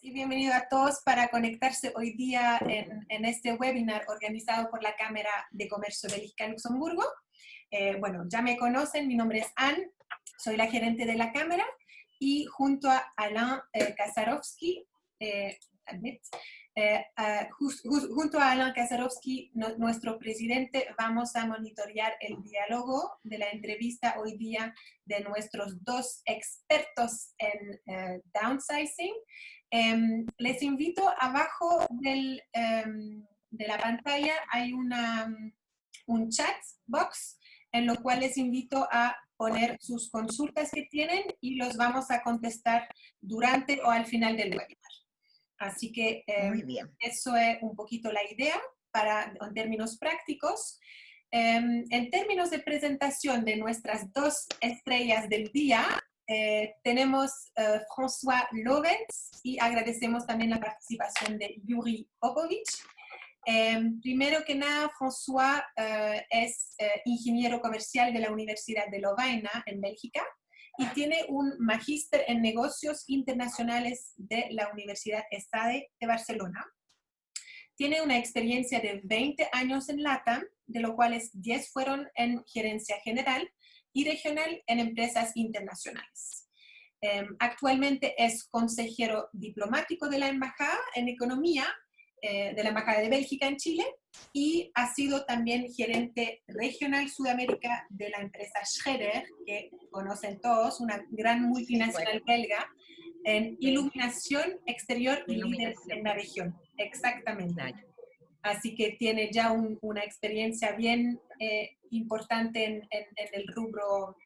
y bienvenido a todos para conectarse hoy día en este webinar organizado por la Cámara de Comercio Bélgica-Luxemburgo. Bueno, ya me conocen, mi nombre es Anne, soy la gerente de la Cámara y junto a Alain Kaczarowski, junto a Alain Kaczarowski, nuestro presidente, vamos a monitorear el diálogo de la entrevista hoy día de nuestros dos expertos en downsizing. Les invito, abajo de la pantalla hay un chat box en lo cual les invito a poner sus consultas que tienen y los vamos a contestar durante o al final del webinar. Así que Muy bien. Eso es un poquito la idea en términos prácticos. En términos de presentación de nuestras dos estrellas del día, tenemos François Lovens y agradecemos también la participación de Yuri Popovich. Primero que nada, François es ingeniero comercial de la Universidad de Lovaina en Bélgica y tiene un magíster en negocios internacionales de la Universidad ESADE de Barcelona. Tiene una experiencia de 20 años en LATAM, de los cuales 10 fueron en gerencia general y regional en empresas internacionales. Actualmente es consejero diplomático de la Embajada en Economía, de la Embajada de Bélgica en Chile, y ha sido también gerente regional Sudamérica de la empresa Schröder, que conocen todos, una gran multinacional belga, en iluminación exterior y líder en la región. Exactamente. Claro. Así que tiene ya una experiencia bien importante en el rubro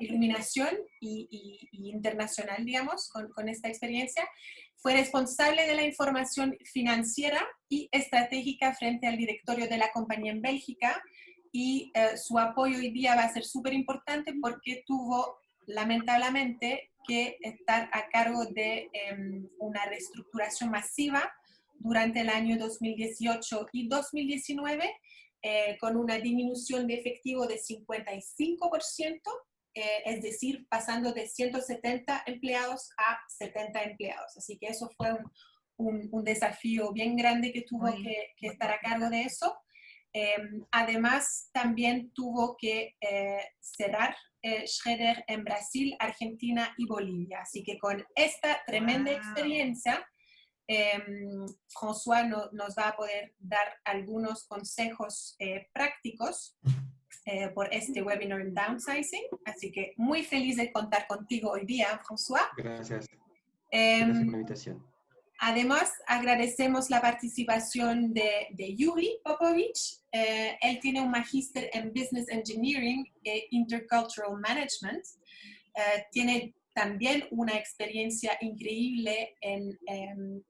iluminación y internacional, digamos, con esta experiencia. Fue responsable de la información financiera y estratégica frente al directorio de la compañía en Bélgica y su apoyo hoy día va a ser súper importante porque tuvo lamentablemente que estar a cargo de una reestructuración masiva durante el año 2018 y 2019 con una disminución de efectivo de 55%, es decir, pasando de 170 empleados a 70 empleados. Así que eso fue un desafío bien grande que tuvo que estar a cargo de eso. Además, también tuvo que cerrar Schröder en Brasil, Argentina y Bolivia. Así que con esta tremenda experiencia, François nos va a poder dar algunos consejos prácticos por este webinar en Downsizing. Así que muy feliz de contar contigo hoy día, François. Gracias. Gracias por la invitación. Además, agradecemos la participación de Yuri Popovich. Él tiene un magíster en Business Engineering e Intercultural Management. Tiene también una experiencia increíble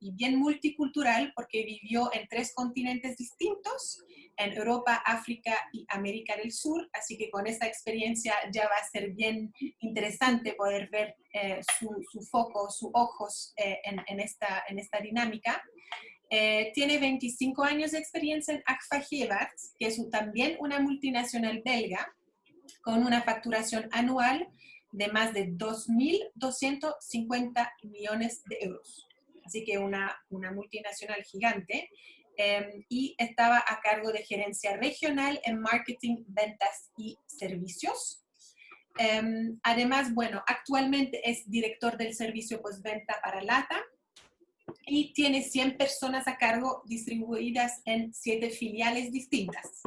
y bien multicultural porque vivió en 3 continentes distintos, en Europa, África y América del Sur, así que con esta experiencia ya va a ser bien interesante poder ver su foco, sus ojos en esta dinámica. Tiene 25 años de experiencia en Agfa Gevaert, que es también una multinacional belga, con una facturación anual de más de 2.250 millones de euros. Así que una multinacional gigante. Y estaba a cargo de gerencia regional en marketing, ventas y servicios. Además, bueno, actualmente es director del servicio postventa para LATAM y tiene 100 personas a cargo distribuidas en 7 filiales distintas.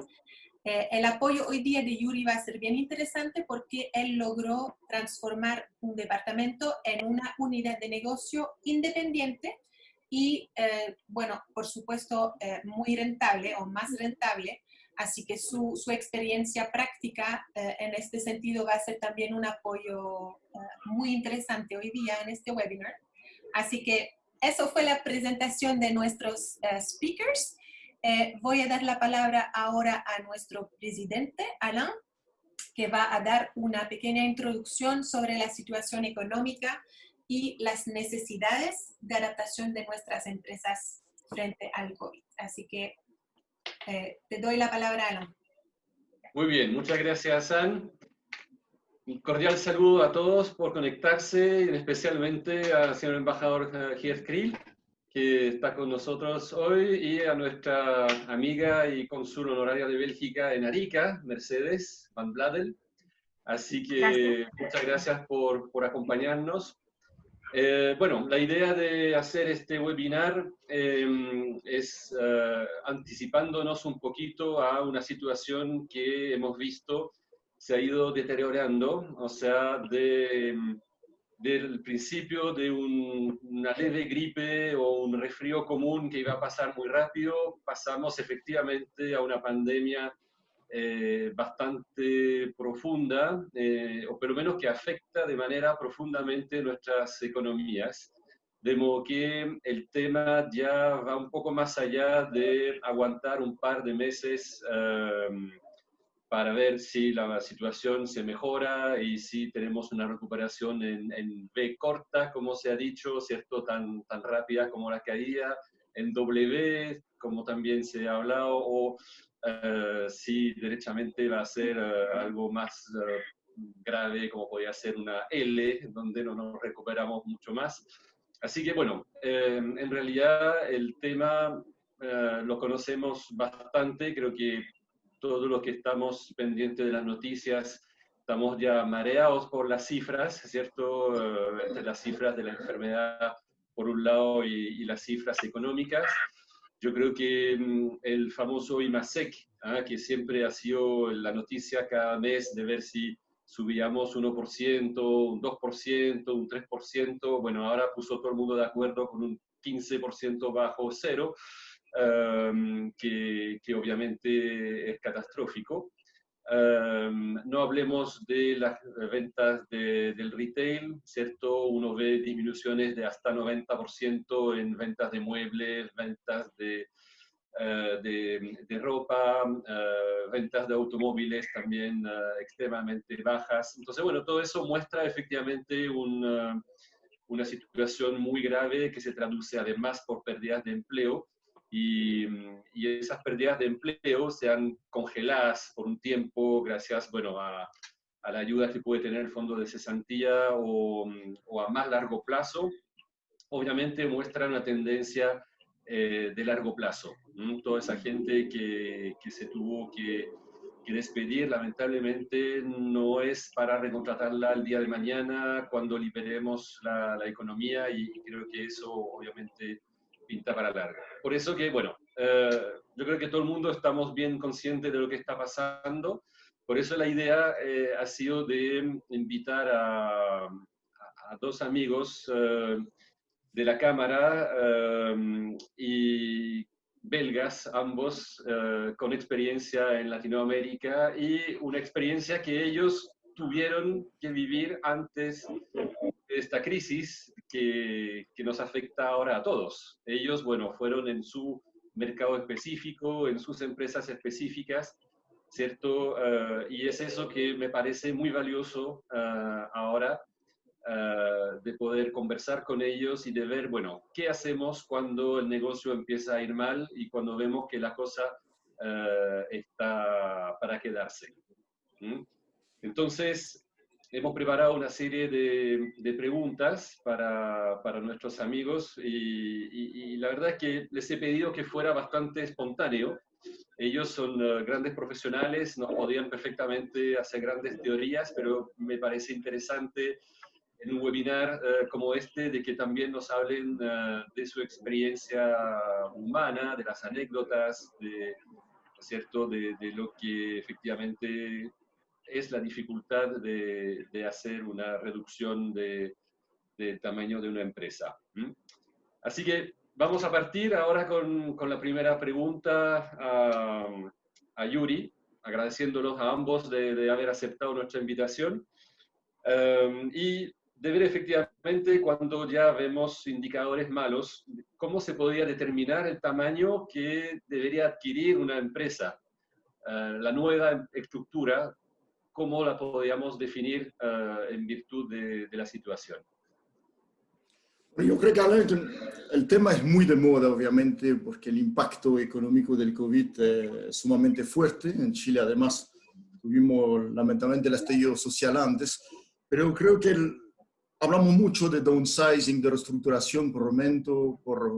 El apoyo hoy día de Yuri va a ser bien interesante porque él logró transformar un departamento en una unidad de negocio independiente y, bueno, por supuesto, muy rentable o más rentable. Así que su experiencia práctica en este sentido va a ser también un apoyo muy interesante hoy día en este webinar. Así que eso fue la presentación de nuestros speakers. Voy a dar la palabra ahora a nuestro presidente, Alain, que va a dar una pequeña introducción sobre la situación económica y las necesidades de adaptación de nuestras empresas frente al COVID. Así que te doy la palabra, Alain. Muy bien, muchas gracias, Anne. Un cordial saludo a todos por conectarse, y especialmente al señor embajador Geert Kriel, que está con nosotros hoy, y a nuestra amiga y cónsul honoraria de Bélgica en Arica, Mercedes Van Bladel. Así Gracias. que muchas gracias por acompañarnos. Bueno, la idea de hacer este webinar es anticipándonos un poquito a una situación que hemos visto se ha ido deteriorando, o sea, del principio de una leve gripe o un resfrío común que iba a pasar muy rápido, pasamos efectivamente a una pandemia bastante profunda, o por lo menos que afecta de manera profundamente nuestras economías. De modo que el tema ya va un poco más allá de aguantar un par de meses para ver si la situación se mejora y si tenemos una recuperación en V corta, como se ha dicho, ¿cierto? Tan rápida como la caída, en W, como también se ha hablado, o si derechamente va a ser algo más grave, como podría ser una L, donde no nos recuperamos mucho más. Así que bueno, en realidad el tema lo conocemos bastante, creo que todos los que estamos pendientes de las noticias estamos ya mareados por las cifras, ¿cierto? Entre las cifras de la enfermedad por un lado y las cifras económicas. Yo creo que el famoso IMASEC, que siempre ha sido la noticia cada mes de ver si subíamos 1%, un 2%, un 3%, bueno, ahora puso todo el mundo de acuerdo con un 15% bajo cero, que obviamente es catastrófico. No hablemos de las ventas del retail, ¿cierto? Uno ve disminuciones de hasta 90% en ventas de muebles, ventas de ropa, ventas de automóviles también extremadamente bajas. Entonces, bueno, todo eso muestra efectivamente una situación muy grave que se traduce además por pérdidas de empleo. Y esas pérdidas de empleo se han congeladas por un tiempo gracias, bueno, a la ayuda que puede tener el fondo de cesantía o a más largo plazo. Obviamente muestra una tendencia de largo plazo. Toda esa gente que se tuvo que despedir, lamentablemente, no es para recontratarla el día de mañana cuando liberemos la economía, y creo que eso obviamente pinta para largo. Por eso que, bueno, yo creo que todo el mundo estamos bien conscientes de lo que está pasando. Por eso la idea ha sido de invitar a dos amigos de la Cámara y belgas, ambos con experiencia en Latinoamérica y una experiencia que ellos tuvieron que vivir antes de esta crisis que nos afecta ahora a todos. Ellos, bueno, fueron en su mercado específico, en sus empresas específicas, ¿cierto? Y es eso que me parece muy valioso ahora, de poder conversar con ellos y de ver, bueno, qué hacemos cuando el negocio empieza a ir mal y cuando vemos que la cosa está para quedarse. Entonces, hemos preparado una serie de preguntas para nuestros amigos y la verdad es que les he pedido que fuera bastante espontáneo. Ellos son grandes profesionales, nos podían perfectamente hacer grandes teorías, pero me parece interesante en un webinar como este, de que también nos hablen de su experiencia humana, de las anécdotas, ¿cierto? De lo que efectivamente es la dificultad de hacer una reducción del tamaño de una empresa. Así que vamos a partir ahora con la primera pregunta a Yuri, agradeciéndolos a ambos de haber aceptado nuestra invitación. Y de ver efectivamente, cuando ya vemos indicadores malos, cómo se podría determinar el tamaño que debería adquirir una empresa. La nueva estructura, cómo la podríamos definir en virtud de la situación. Yo creo que el tema es muy de moda, obviamente, porque el impacto económico del COVID es sumamente fuerte. En Chile, además, tuvimos lamentablemente el estallido social antes, pero creo que hablamos mucho de downsizing, de reestructuración por momento, por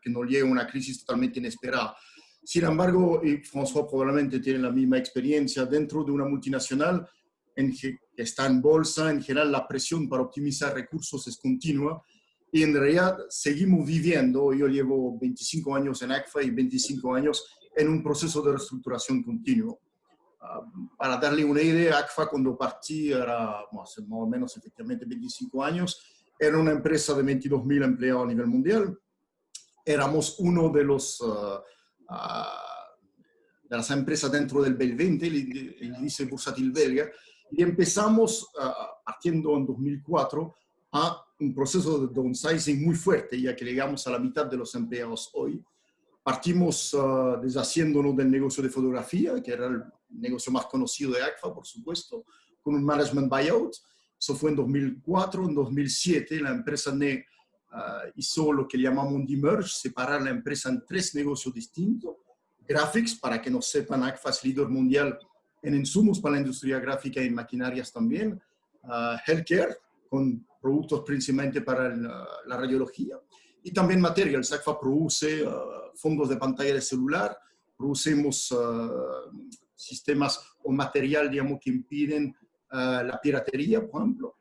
que no llegue una crisis totalmente inesperada. Sin embargo, y François probablemente tiene la misma experiencia, dentro de una multinacional que está en bolsa, en general la presión para optimizar recursos es continua y en realidad seguimos viviendo, yo llevo 25 años en ACFA y 25 años en un proceso de reestructuración continuo. Para darle una idea, ACFA cuando partí era hace más o menos efectivamente 25 años, era una empresa de 22.000 empleados a nivel mundial. Éramos uno de de las empresas dentro del BEL 20, el índice bursátil belga, y empezamos, partiendo en 2004, a un proceso de downsizing muy fuerte, ya que llegamos a la mitad de los empleados hoy. Partimos deshaciéndonos del negocio de fotografía, que era el negocio más conocido de ACFA, por supuesto, con un management buyout. Eso fue en 2004. En 2007 la empresa hizo lo que llamamos un demerge, separar la empresa en 3 negocios distintos. Graphics, para que no sepan, ACFA es líder mundial en insumos para la industria gráfica y maquinarias también. Healthcare, con productos principalmente para la radiología. Y también materials. ACFA produce fondos de pantalla de celular, producimos sistemas o material, digamos, que impiden la piratería, por ejemplo.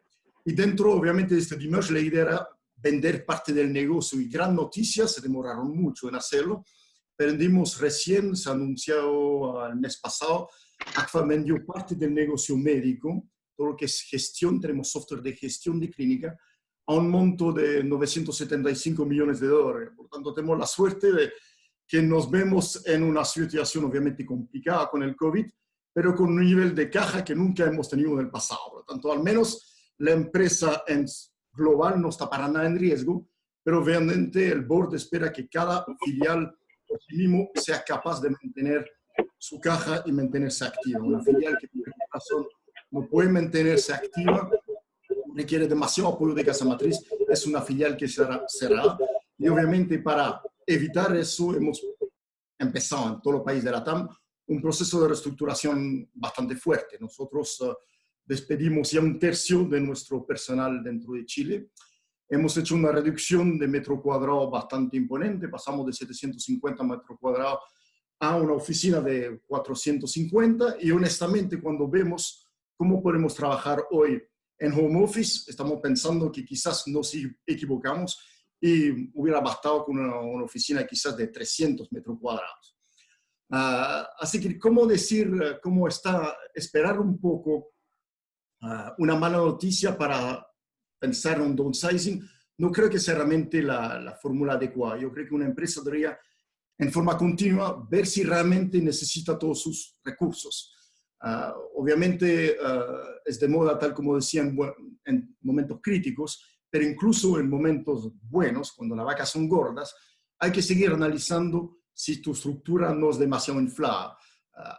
Y dentro, obviamente, de este demerge, la idea era vender parte del negocio. Y gran noticia, se demoraron mucho en hacerlo. Vendimos recién, se anunció el mes pasado, ACFA vendió parte del negocio médico, todo lo que es gestión, tenemos software de gestión de clínica, a un monto de 975 millones de dólares. Por tanto, tenemos la suerte de que nos vemos en una situación obviamente complicada con el COVID, pero con un nivel de caja que nunca hemos tenido en el pasado. Por lo tanto, al menos la empresa en global no está para nada en riesgo, pero obviamente el board espera que cada filial por sí mismo sea capaz de mantener su caja y mantenerse activa. Una filial que por razón no puede mantenerse activa, requiere demasiado apoyo de casa matriz, es una filial que será cerrada. Y obviamente para evitar eso hemos empezado en todo el país de la TAM un proceso de reestructuración bastante fuerte. Nosotros despedimos ya 1/3 de nuestro personal dentro de Chile. Hemos hecho una reducción de metro cuadrado bastante imponente, pasamos de 750 metros cuadrados a una oficina de 450 y honestamente cuando vemos cómo podemos trabajar hoy en home office, estamos pensando que quizás nos equivocamos y hubiera bastado con una oficina quizás de 300 metros cuadrados. Así que, ¿cómo decir, cómo está, esperar un poco una mala noticia para pensar en un downsizing? No creo que sea realmente la fórmula adecuada. Yo creo que una empresa debería, en forma continua, ver si realmente necesita todos sus recursos. Obviamente es de moda, tal como decían, en momentos críticos, pero incluso en momentos buenos, cuando las vacas son gordas, hay que seguir analizando si tu estructura no es demasiado inflada.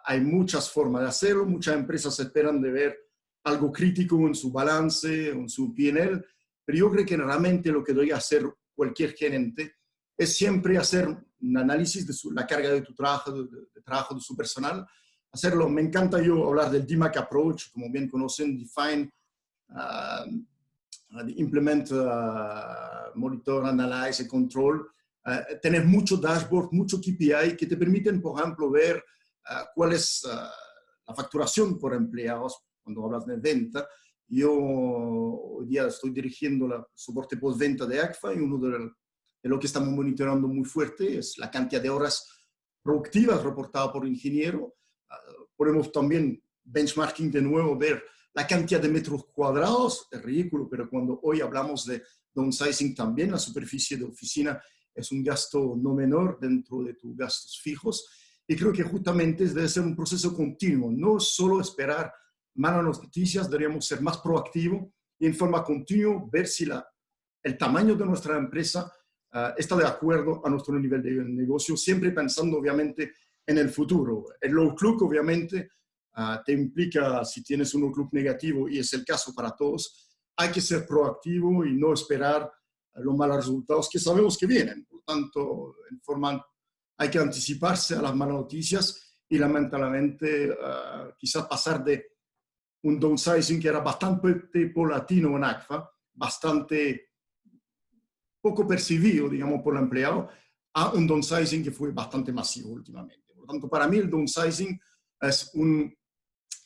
Hay muchas formas de hacerlo, muchas empresas esperan de ver algo crítico en su balance, en su P&L, pero yo creo que realmente lo que debería hacer cualquier gerente es siempre hacer un análisis de la carga de tu trabajo, de trabajo de su personal, hacerlo. Me encanta yo hablar del DMAC approach, como bien conocen, define, implement, monitor, analyze, control, tener mucho dashboard, mucho KPI que te permiten, por ejemplo, ver cuál es la facturación por empleados cuando hablas de venta. Yo hoy día estoy dirigiendo el soporte postventa de ACFA y uno de lo que estamos monitoreando muy fuerte es la cantidad de horas productivas reportadas por ingeniero. Podemos también benchmarking de nuevo, ver la cantidad de metros cuadrados, es ridículo, pero cuando hoy hablamos de downsizing también, la superficie de oficina es un gasto no menor dentro de tus gastos fijos. Y creo que justamente debe ser un proceso continuo, no solo esperar malas noticias, deberíamos ser más proactivos y en forma continua ver si el tamaño de nuestra empresa está de acuerdo a nuestro nivel de negocio, siempre pensando obviamente en el futuro. El outlook obviamente te implica, si tienes un outlook negativo, y es el caso para todos, hay que ser proactivo y no esperar los malos resultados que sabemos que vienen. Por tanto, hay que anticiparse a las malas noticias y lamentablemente quizás pasar de un downsizing que era bastante paulatino en ACFA, bastante poco percibido, digamos, por el empleado, a un downsizing que fue bastante masivo últimamente. Por lo tanto, para mí el downsizing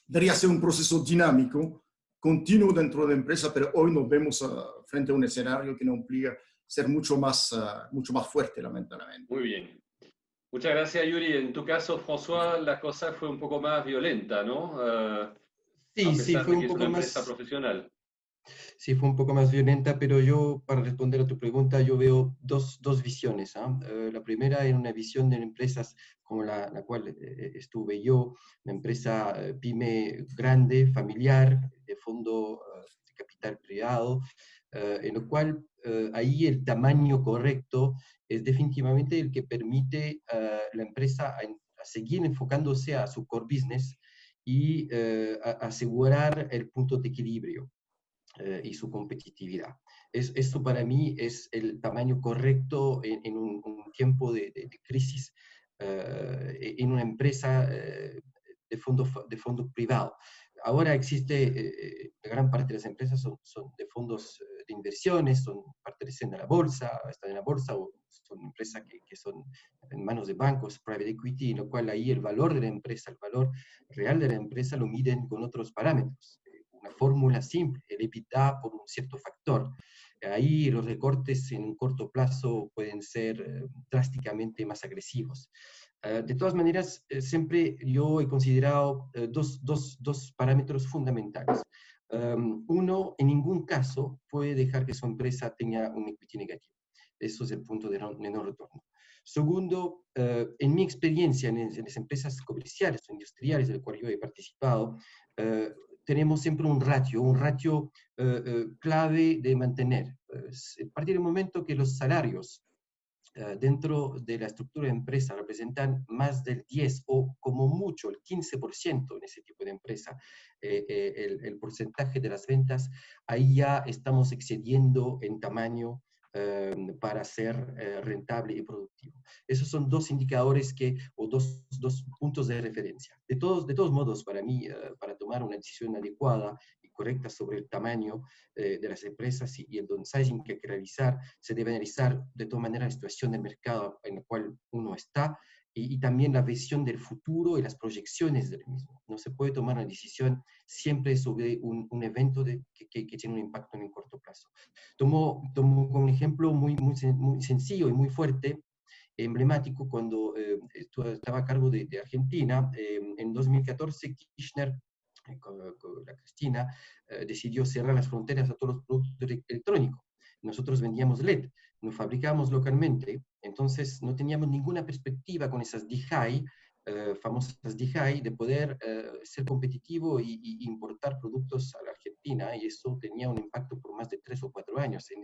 debería ser un proceso dinámico, continuo dentro de la empresa, pero hoy nos vemos frente a un escenario que nos obliga ser mucho más fuerte, lamentablemente. Muy bien. Muchas gracias, Yuri. En tu caso, François, la cosa fue un poco más violenta, ¿no? A Sí, sí, pesar fue de un que es una poco empresa más, profesional. sí, fue un poco más violenta, pero yo, para responder a tu pregunta, yo veo dos visiones. ¿Ah? La primera es una visión de empresas como la cual estuve yo, una empresa pyme grande, familiar, de fondo de capital privado, en lo cual ahí el tamaño correcto es definitivamente el que permite a la empresa a seguir enfocándose a su core business y asegurar el punto de equilibrio y su competitividad. Esto para mí es el tamaño correcto en un tiempo de crisis en una empresa de fondo privado. Ahora existe, gran parte de las empresas son de fondos de inversiones, pertenecen a la bolsa, están en la bolsa o son empresas que son en manos de bancos, private equity, en lo cual ahí el valor de la empresa, el valor real de la empresa lo miden con otros parámetros. Una fórmula simple, el EBITDA por un cierto factor. Ahí los recortes en un corto plazo pueden ser drásticamente más agresivos. De todas maneras, siempre yo he considerado dos parámetros fundamentales. Uno, en ningún caso puede dejar que su empresa tenga un equity negativo. Eso es el punto de no retorno. Segundo, en mi experiencia en las empresas comerciales o industriales del cual yo he participado, tenemos siempre un ratio clave de mantener. A partir del momento que los salarios dentro de la estructura de empresa representan más del 10 o como mucho el 15% en ese tipo de empresa, el porcentaje de las ventas, ahí ya estamos excediendo en tamaño para ser rentable y productivo. Esos son dos indicadores o dos puntos de referencia. De todos modos, para mí, para tomar una decisión adecuada y correcta sobre el tamaño de las empresas y el downsizing que hay que realizar, se debe analizar de todas maneras la situación del mercado en el cual uno está y también la visión del futuro y las proyecciones del mismo. No se puede tomar una decisión siempre sobre un evento que tiene un impacto en el corto plazo. Tomo como un ejemplo muy sencillo y muy fuerte, emblemático, cuando estaba a cargo de Argentina. En 2014, Kirchner, con la Cristina, decidió cerrar las fronteras a todos los productos electrónicos. Nosotros vendíamos LED, nos fabricábamos localmente, entonces no teníamos ninguna perspectiva con esas DJI, famosas DJI, de poder ser competitivo y importar productos a la Argentina, y eso tenía un impacto por más de 3 o 4 años. En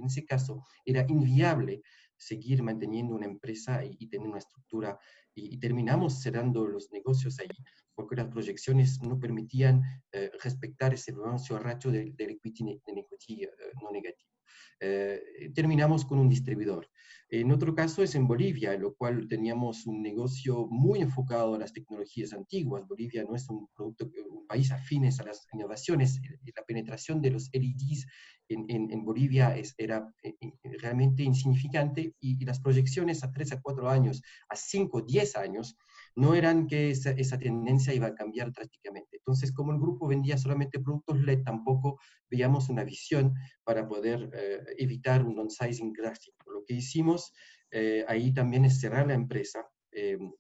ese caso era inviable seguir manteniendo una empresa y tener una estructura, y terminamos cerrando los negocios ahí, porque las proyecciones no permitían respetar ese famoso ratio del equity no negativo. Terminamos con un distribuidor. En otro caso es en Bolivia, en lo cual teníamos un negocio muy enfocado a las tecnologías antiguas. Bolivia no es un país afines a las innovaciones. La penetración de los LEDs en Bolivia era realmente insignificante, y las proyecciones a 3 a 4 años, a 5, 10 años, no eran que esa tendencia iba a cambiar drásticamente. Entonces, como el grupo vendía solamente productos LED, tampoco veíamos una visión para poder evitar un downsizing drástico. Lo que hicimos ahí también es cerrar la empresa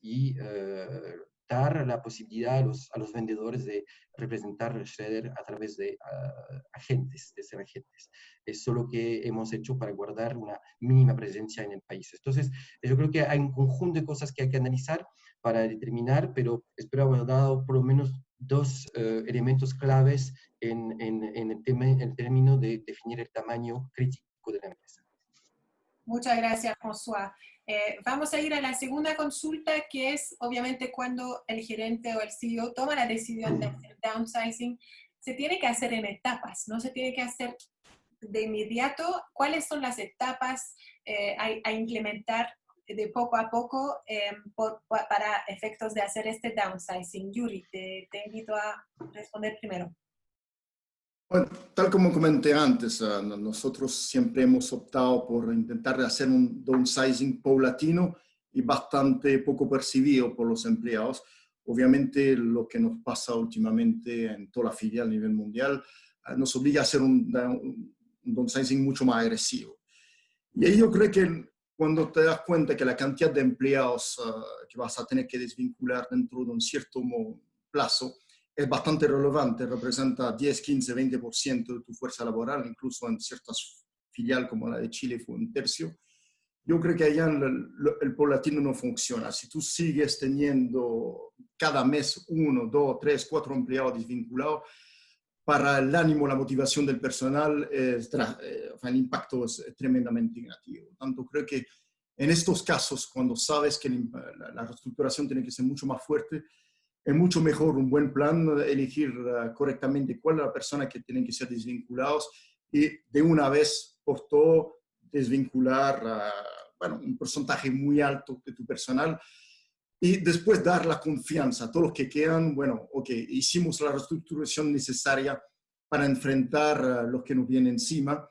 y dar la posibilidad a los vendedores de representar Schroeder a través de agentes, de ser agentes. Eso es lo que hemos hecho para guardar una mínima presencia en el país. Entonces, yo creo que hay un conjunto de cosas que hay que analizar para determinar, pero espero haber dado por lo menos dos elementos claves en el término de definir el tamaño crítico de la empresa. Muchas gracias, François. Vamos a ir a la segunda consulta, que es obviamente cuando el gerente o el CEO toma la decisión de hacer downsizing, se tiene que hacer en etapas, no se tiene que hacer de inmediato. ¿Cuáles son las etapas a implementar de poco a poco para efectos de hacer este downsizing? Yuri, te invito a responder primero. Bueno, tal como comenté antes, nosotros siempre hemos optado por intentar hacer un downsizing paulatino y bastante poco percibido por los empleados. Obviamente, lo que nos pasa últimamente en toda la filial a nivel mundial nos obliga a hacer un downsizing mucho más agresivo. Y ahí yo creo que cuando te das cuenta que la cantidad de empleados que vas a tener que desvincular dentro de un cierto plazo es bastante relevante, representa 10, 15, 20% de tu fuerza laboral, incluso en ciertas filiales como la de Chile fue un tercio. Yo creo que allá el paulatino no funciona. Si tú sigues teniendo cada mes 1, 2, 3, 4 empleados desvinculados, para el ánimo, la motivación del personal, el impacto es tremendamente negativo. Tanto creo que en estos casos, cuando sabes que la reestructuración tiene que ser mucho más fuerte, es mucho mejor un buen plan, elegir correctamente cuál es la persona que tienen que ser desvinculados y de una vez por todo desvincular un porcentaje muy alto de tu personal y después dar la confianza a todos los que quedan. Bueno, ok, hicimos la reestructuración necesaria para enfrentar lo que nos viene encima,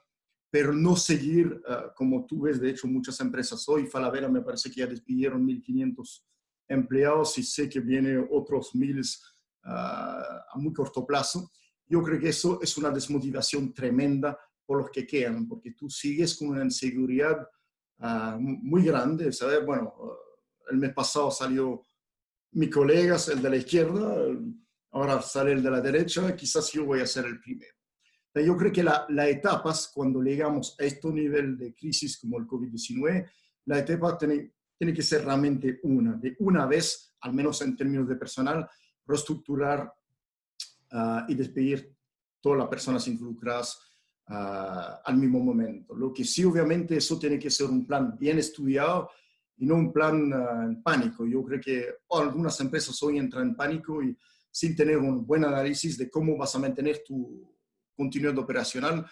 pero no seguir, como tú ves, de hecho, muchas empresas hoy, Falabella me parece que ya despidieron 1.500 empleados y sé que vienen otros 1.000 a muy corto plazo. Yo creo que eso es una desmotivación tremenda por los que quedan, porque tú sigues con una inseguridad muy grande, ¿sabes? Bueno, el mes pasado salió mi colega, el de la izquierda, ahora sale el de la derecha, quizás yo voy a ser el primero. Yo creo que las etapas, cuando llegamos a este nivel de crisis como el COVID-19, la etapa tiene que ser realmente de una vez, al menos en términos de personal, reestructurar y despedir todas las personas involucradas al mismo momento. Lo que sí, obviamente, eso tiene que ser un plan bien estudiado y no un plan en pánico. Yo creo que algunas empresas hoy entran en pánico y sin tener un buen análisis de cómo vas a mantener tu continuidad operacional,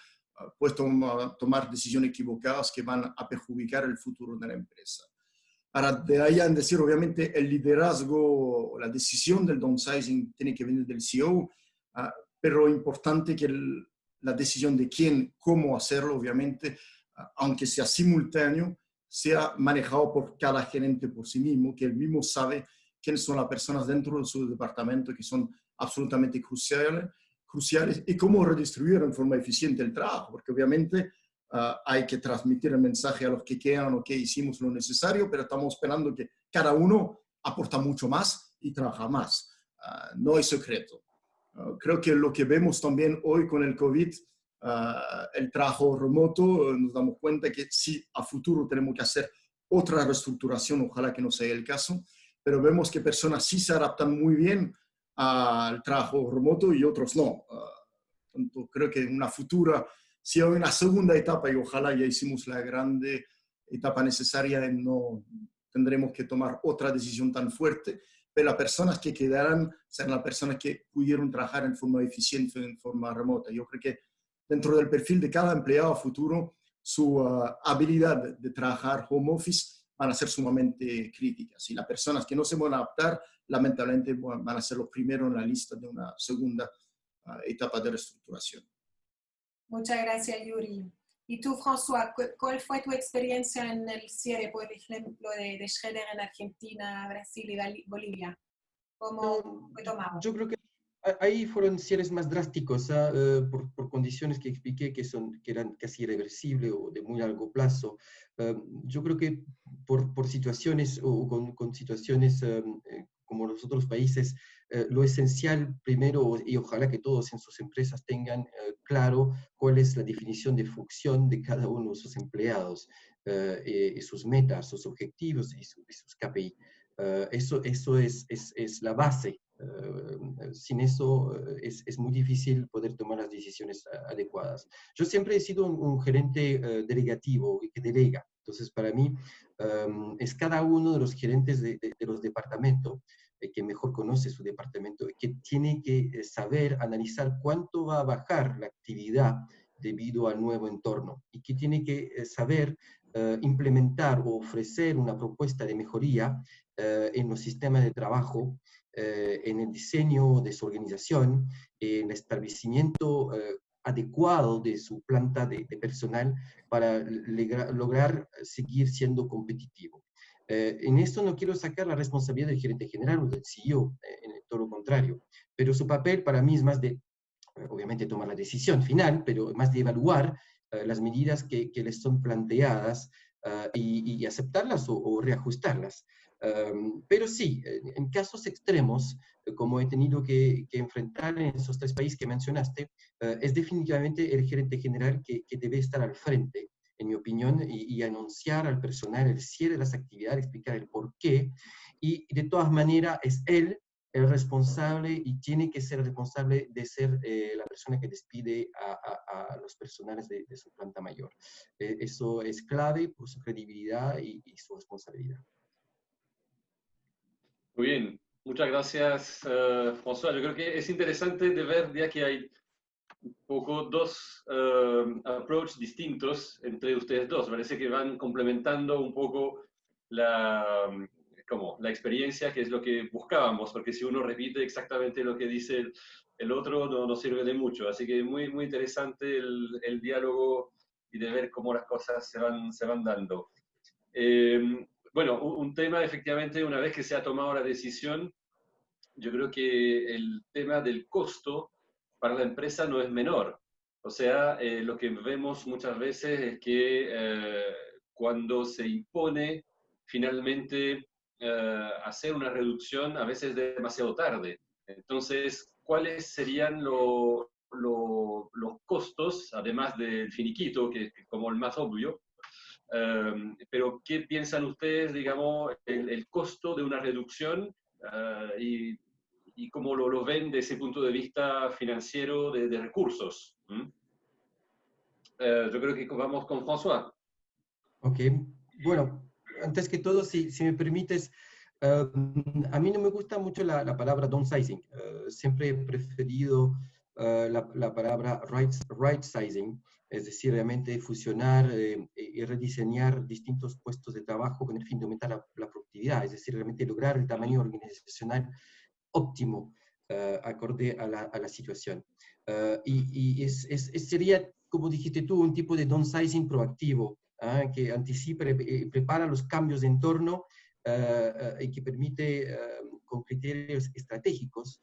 puedes tomar decisiones equivocadas que van a perjudicar el futuro de la empresa. Para de ahí en decir, obviamente, el liderazgo, la decisión del downsizing tiene que venir del CEO, pero importante que la decisión de quién, cómo hacerlo, obviamente, aunque sea simultáneo, sea manejado por cada gerente por sí mismo, que él mismo sabe quiénes son las personas dentro de su departamento que son absolutamente cruciales y cómo redistribuir en forma eficiente el trabajo, porque obviamente hay que transmitir el mensaje a los que quedan, o que hicimos lo necesario, pero estamos esperando que cada uno aporta mucho más y trabaja más. No es secreto. Creo que lo que vemos también hoy con el COVID, el trabajo remoto, nos damos cuenta que sí, a futuro tenemos que hacer otra reestructuración, ojalá que no sea el caso, pero vemos que personas sí se adaptan muy bien al trabajo remoto y otros no. Tanto creo que en una futura, si hay una segunda etapa, y ojalá ya hicimos la grande etapa necesaria, no tendremos que tomar otra decisión tan fuerte, pero las personas que quedarán serán las personas que pudieron trabajar en forma eficiente, en forma remota. Yo creo que dentro del perfil de cada empleado a futuro, su habilidad de trabajar home office van a ser sumamente críticas. Y las personas que no se van a adaptar, lamentablemente van a ser los primeros en la lista de una segunda etapa de reestructuración. Muchas gracias, Yuri. Y tú, François, ¿cuál fue tu experiencia en el cierre, por ejemplo, de Schroeder en Argentina, Brasil y Bolivia? ¿Cómo fue tomado? Yo creo que ahí fueron cierres más drásticos, por condiciones que expliqué que eran casi irreversibles o de muy largo plazo. Yo creo que por situaciones o con situaciones como los otros países, lo esencial primero, y ojalá que todos en sus empresas tengan claro cuál es la definición de función de cada uno de sus empleados, y sus metas, sus objetivos y sus KPI. Eso es la base. Sin eso es muy difícil poder tomar las decisiones adecuadas. Yo siempre he sido un gerente delegativo y que delega. Entonces, para mí, es cada uno de los gerentes de los departamentos que mejor conoce su departamento, que tiene que saber analizar cuánto va a bajar la actividad debido al nuevo entorno y que tiene que saber implementar o ofrecer una propuesta de mejoría en los sistemas de trabajo, en el diseño de su organización, en el establecimiento adecuado de su planta de personal para lograr seguir siendo competitivo. En esto no quiero sacar la responsabilidad del gerente general o del CEO, en todo lo contrario, pero su papel para mí es más de, obviamente, tomar la decisión final, pero más de evaluar las medidas que les son planteadas y aceptarlas o reajustarlas. Pero sí, en casos extremos, como he tenido que enfrentar en esos 3 países que mencionaste, es definitivamente el gerente general que debe estar al frente, en mi opinión, y anunciar al personal el cierre de las actividades, explicar el por qué, y de todas maneras es él el responsable y tiene que ser responsable de ser la persona que despide a los personales de su planta mayor. Eso es clave por su credibilidad y su responsabilidad. Muy bien, muchas gracias, François. Yo creo que es interesante de ver ya que hay un poco 2 approaches distintos entre ustedes dos. Parece que van complementando un poco la experiencia, que es lo que buscábamos, porque si uno repite exactamente lo que dice el otro, no sirve de mucho. Así que muy, muy interesante el diálogo y de ver cómo las cosas se van dando. Bueno, un tema, efectivamente, una vez que se ha tomado la decisión, yo creo que el tema del costo para la empresa no es menor. O sea, lo que vemos muchas veces es que cuando se impone finalmente hacer una reducción, a veces demasiado tarde. Entonces, ¿cuáles serían los costos, además del finiquito, que es como el más obvio? Pero, ¿qué piensan ustedes, digamos, el costo de una reducción y cómo lo ven desde ese punto de vista financiero de recursos? Yo creo que vamos con François. Ok, bueno, antes que todo, si me permites, a mí no me gusta mucho la palabra downsizing. Siempre he preferido la palabra right sizing, es decir, realmente fusionar y rediseñar distintos puestos de trabajo con el fin de aumentar la productividad, es decir, realmente lograr el tamaño organizacional óptimo acorde a la situación. Sería, como dijiste tú, un tipo de downsizing proactivo, que anticipa y prepara los cambios de entorno y que permite, con criterios estratégicos,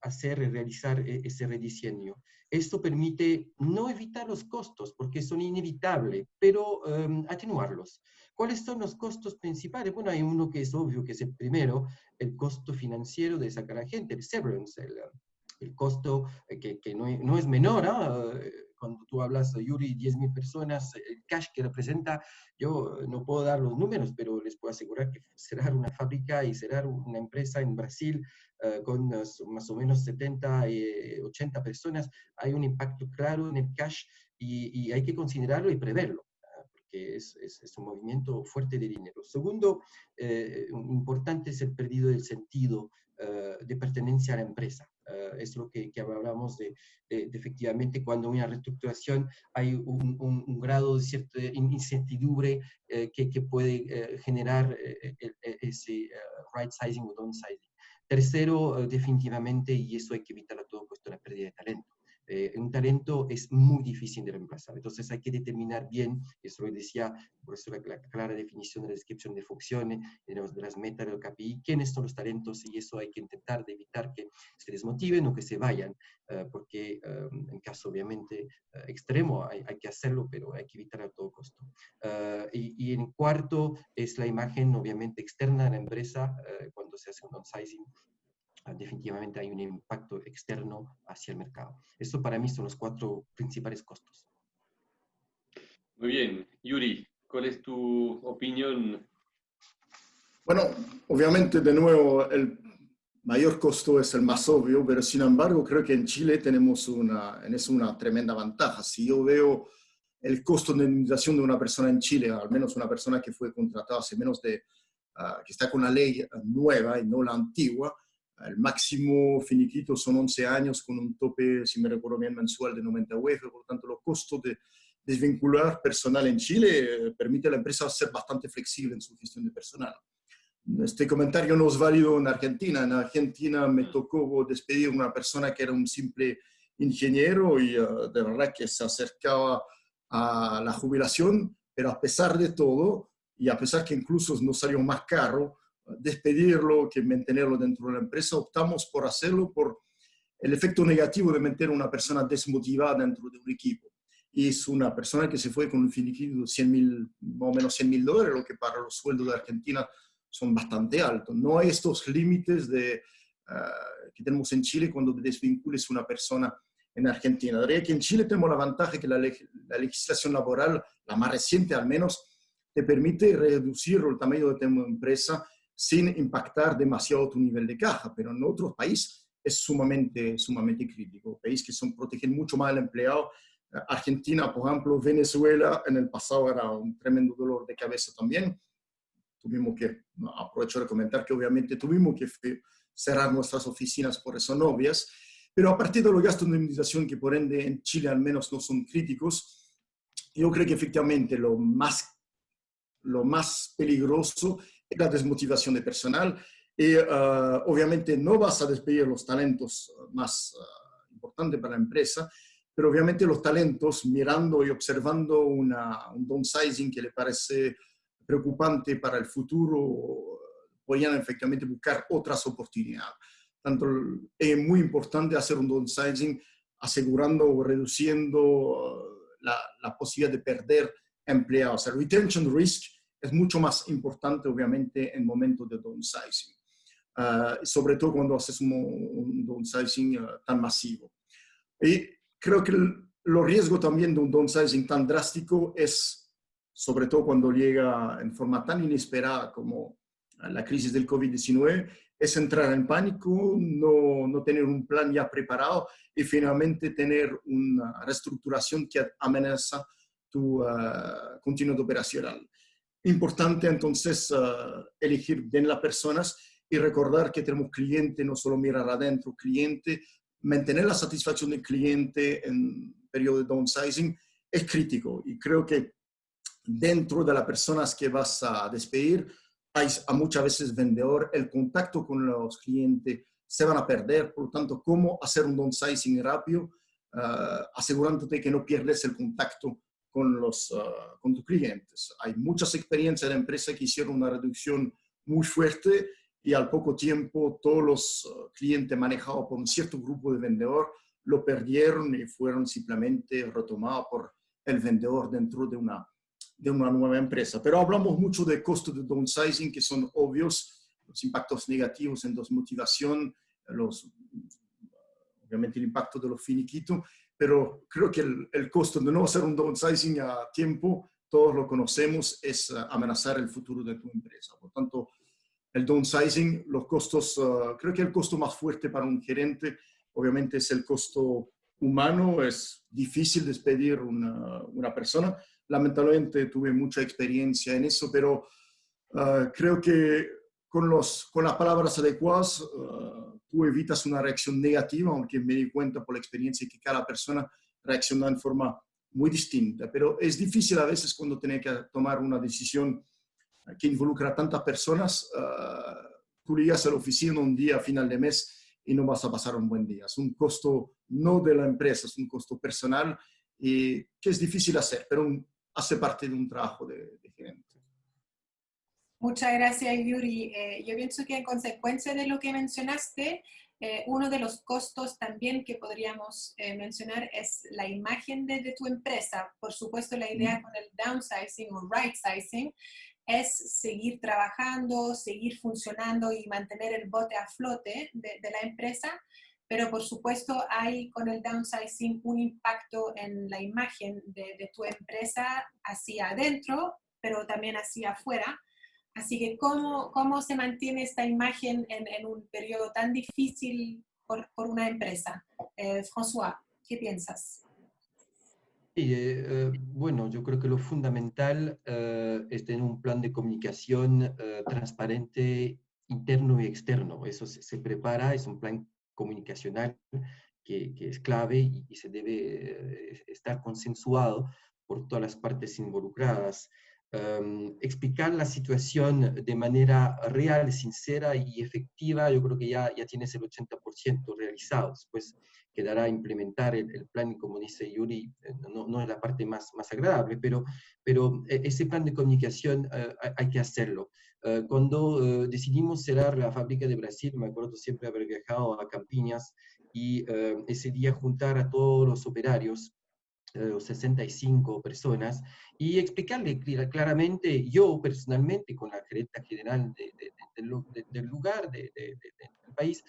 hacer y realizar ese rediseño. Esto permite no evitar los costos, porque son inevitables, pero atenuarlos. ¿Cuáles son los costos principales? Bueno, hay uno que es obvio, que es el primero, el costo financiero de sacar a gente, el severance, el costo que no es menor, cuando tú hablas, Yuri, 10.000 personas, el cash que representa, yo no puedo dar los números, pero les puedo asegurar que cerrar una fábrica y cerrar una empresa en Brasil con más o menos 70, 80 personas, hay un impacto claro en el cash y hay que considerarlo y preverlo, porque es un movimiento fuerte de dinero. Segundo, importante es el perdido del sentido de pertenencia a la empresa. Es lo que hablamos de efectivamente cuando hay una reestructuración hay un grado de cierta incertidumbre que puede generar ese right sizing o downsizing. Tercero, definitivamente, y eso hay que evitar a todo costo, la pérdida de talento. Un talento es muy difícil de reemplazar, entonces hay que determinar bien, eso lo decía, por eso la clara definición de la descripción de funciones, de las metas del KPI, quiénes son los talentos, y eso hay que intentar de evitar que se desmotiven o que se vayan, porque en caso obviamente extremo hay que hacerlo, pero hay que evitar a todo costo. Y en cuarto es la imagen obviamente externa de la empresa, cuando se hace un downsizing, definitivamente hay un impacto externo hacia el mercado. Esto para mí son los 4 principales costos. Muy bien. Yuri, ¿cuál es tu opinión? Bueno, obviamente, de nuevo, el mayor costo es el más obvio, pero sin embargo creo que en Chile tenemos en eso una tremenda ventaja. Si yo veo el costo de indemnización de una persona en Chile, al menos una persona que fue contratada hace menos de, que está con la ley nueva y no la antigua, el máximo finiquito son 11 años con un tope, si me recuerdo bien, mensual de 90 UF. Por lo tanto, los costos de desvincular personal en Chile permite a la empresa ser bastante flexible en su gestión de personal. Este comentario no es válido en Argentina. En Argentina me tocó despedir a una persona que era un simple ingeniero y de verdad que se acercaba a la jubilación, pero a pesar de todo, y a pesar que incluso nos salió más caro despedirlo que mantenerlo dentro de la empresa, optamos por hacerlo por el efecto negativo de meter a una persona desmotivada dentro de un equipo. Y es una persona que se fue con un finiquito de 100.000, más o menos $100.000, lo que para los sueldos de Argentina son bastante altos. No hay estos límites que tenemos en Chile cuando desvincules una persona en Argentina. Diría que en Chile tenemos la ventaja que la legislación laboral, la más reciente al menos, te permite reducir el tamaño de tu empresa sin impactar demasiado tu nivel de caja, pero en otros países es sumamente crítico. Países que protegen mucho más al empleado. Argentina, por ejemplo, Venezuela, en el pasado era un tremendo dolor de cabeza también. Tuvimos que, aprovecho de comentar que obviamente tuvimos que cerrar nuestras oficinas por razones obvias, pero a partir de los gastos de indemnización, que por ende en Chile al menos no son críticos, yo creo que efectivamente lo más peligroso es la desmotivación de personal. Y obviamente no vas a despedir los talentos más importantes para la empresa, pero obviamente los talentos, mirando y observando un downsizing que le parece preocupante para el futuro, podrían efectivamente buscar otras oportunidades. Tanto es muy importante hacer un downsizing asegurando o reduciendo la posibilidad de perder empleados. O sea, retention risk es mucho más importante, obviamente, en momentos de downsizing. Sobre todo cuando haces un downsizing tan masivo. Y creo que los riesgos también de un downsizing tan drástico es, sobre todo cuando llega en forma tan inesperada como la crisis del COVID-19, es entrar en pánico, no tener un plan ya preparado y finalmente tener una reestructuración que amenaza tu continuidad operacional. Importante entonces elegir bien las personas y recordar que tenemos cliente, no solo mirar adentro, cliente, mantener la satisfacción del cliente en periodo de downsizing es crítico. Y creo que dentro de las personas que vas a despedir, hay muchas veces vendedor, el contacto con los clientes se van a perder. Por lo tanto, cómo hacer un downsizing rápido, asegurándote que no pierdes el contacto con tus clientes. Hay muchas experiencias de empresas que hicieron una reducción muy fuerte y al poco tiempo todos los clientes manejados por un cierto grupo de vendedor lo perdieron y fueron simplemente retomados por el vendedor dentro de una nueva empresa. Pero hablamos mucho de costos de downsizing que son obvios, los impactos negativos en desmotivación, obviamente el impacto de los finiquitos, pero creo que el costo de no hacer un downsizing a tiempo, todos lo conocemos, es amenazar el futuro de tu empresa. Por tanto, el downsizing, los costos, creo que el costo más fuerte para un gerente, obviamente, es el costo humano. Es difícil despedir una persona. Lamentablemente tuve mucha experiencia en eso, pero creo que con las palabras adecuadas tú evitas una reacción negativa, aunque me di cuenta por la experiencia que cada persona reacciona en forma muy distinta. Pero es difícil a veces cuando tienes que tomar una decisión que involucra a tantas personas. Tú llegas a la oficina un día a final de mes y no vas a pasar un buen día. Es un costo no de la empresa, es un costo personal y que es difícil hacer, pero hace parte de un trabajo de gerente. Muchas gracias, Yuri. Yo pienso que en consecuencia de lo que mencionaste, uno de los costos también que podríamos mencionar es la imagen de tu empresa. Por supuesto, la idea con el downsizing o right-sizing es seguir trabajando, seguir funcionando y mantener el bote a flote de la empresa, pero por supuesto hay con el downsizing un impacto en la imagen de tu empresa hacia adentro, pero también hacia afuera. Así que, ¿cómo se mantiene esta imagen en un periodo tan difícil por una empresa? François, ¿qué piensas? Sí, bueno, yo creo que lo fundamental es tener un plan de comunicación transparente interno y externo. Eso se prepara, es un plan comunicacional que es clave y se debe estar consensuado por todas las partes involucradas. Explicar la situación de manera real, sincera y efectiva, yo creo que ya tienes el 80% realizado. Después quedará implementar el plan, y como dice Yuri, no es la parte más agradable, pero ese plan de comunicación hay que hacerlo. Cuando decidimos cerrar la fábrica de Brasil, me acuerdo siempre haber viajado a Campinas y ese día juntar a todos los operarios, 65 personas, y explicarle claramente, yo personalmente, con la gerente general del lugar, del país,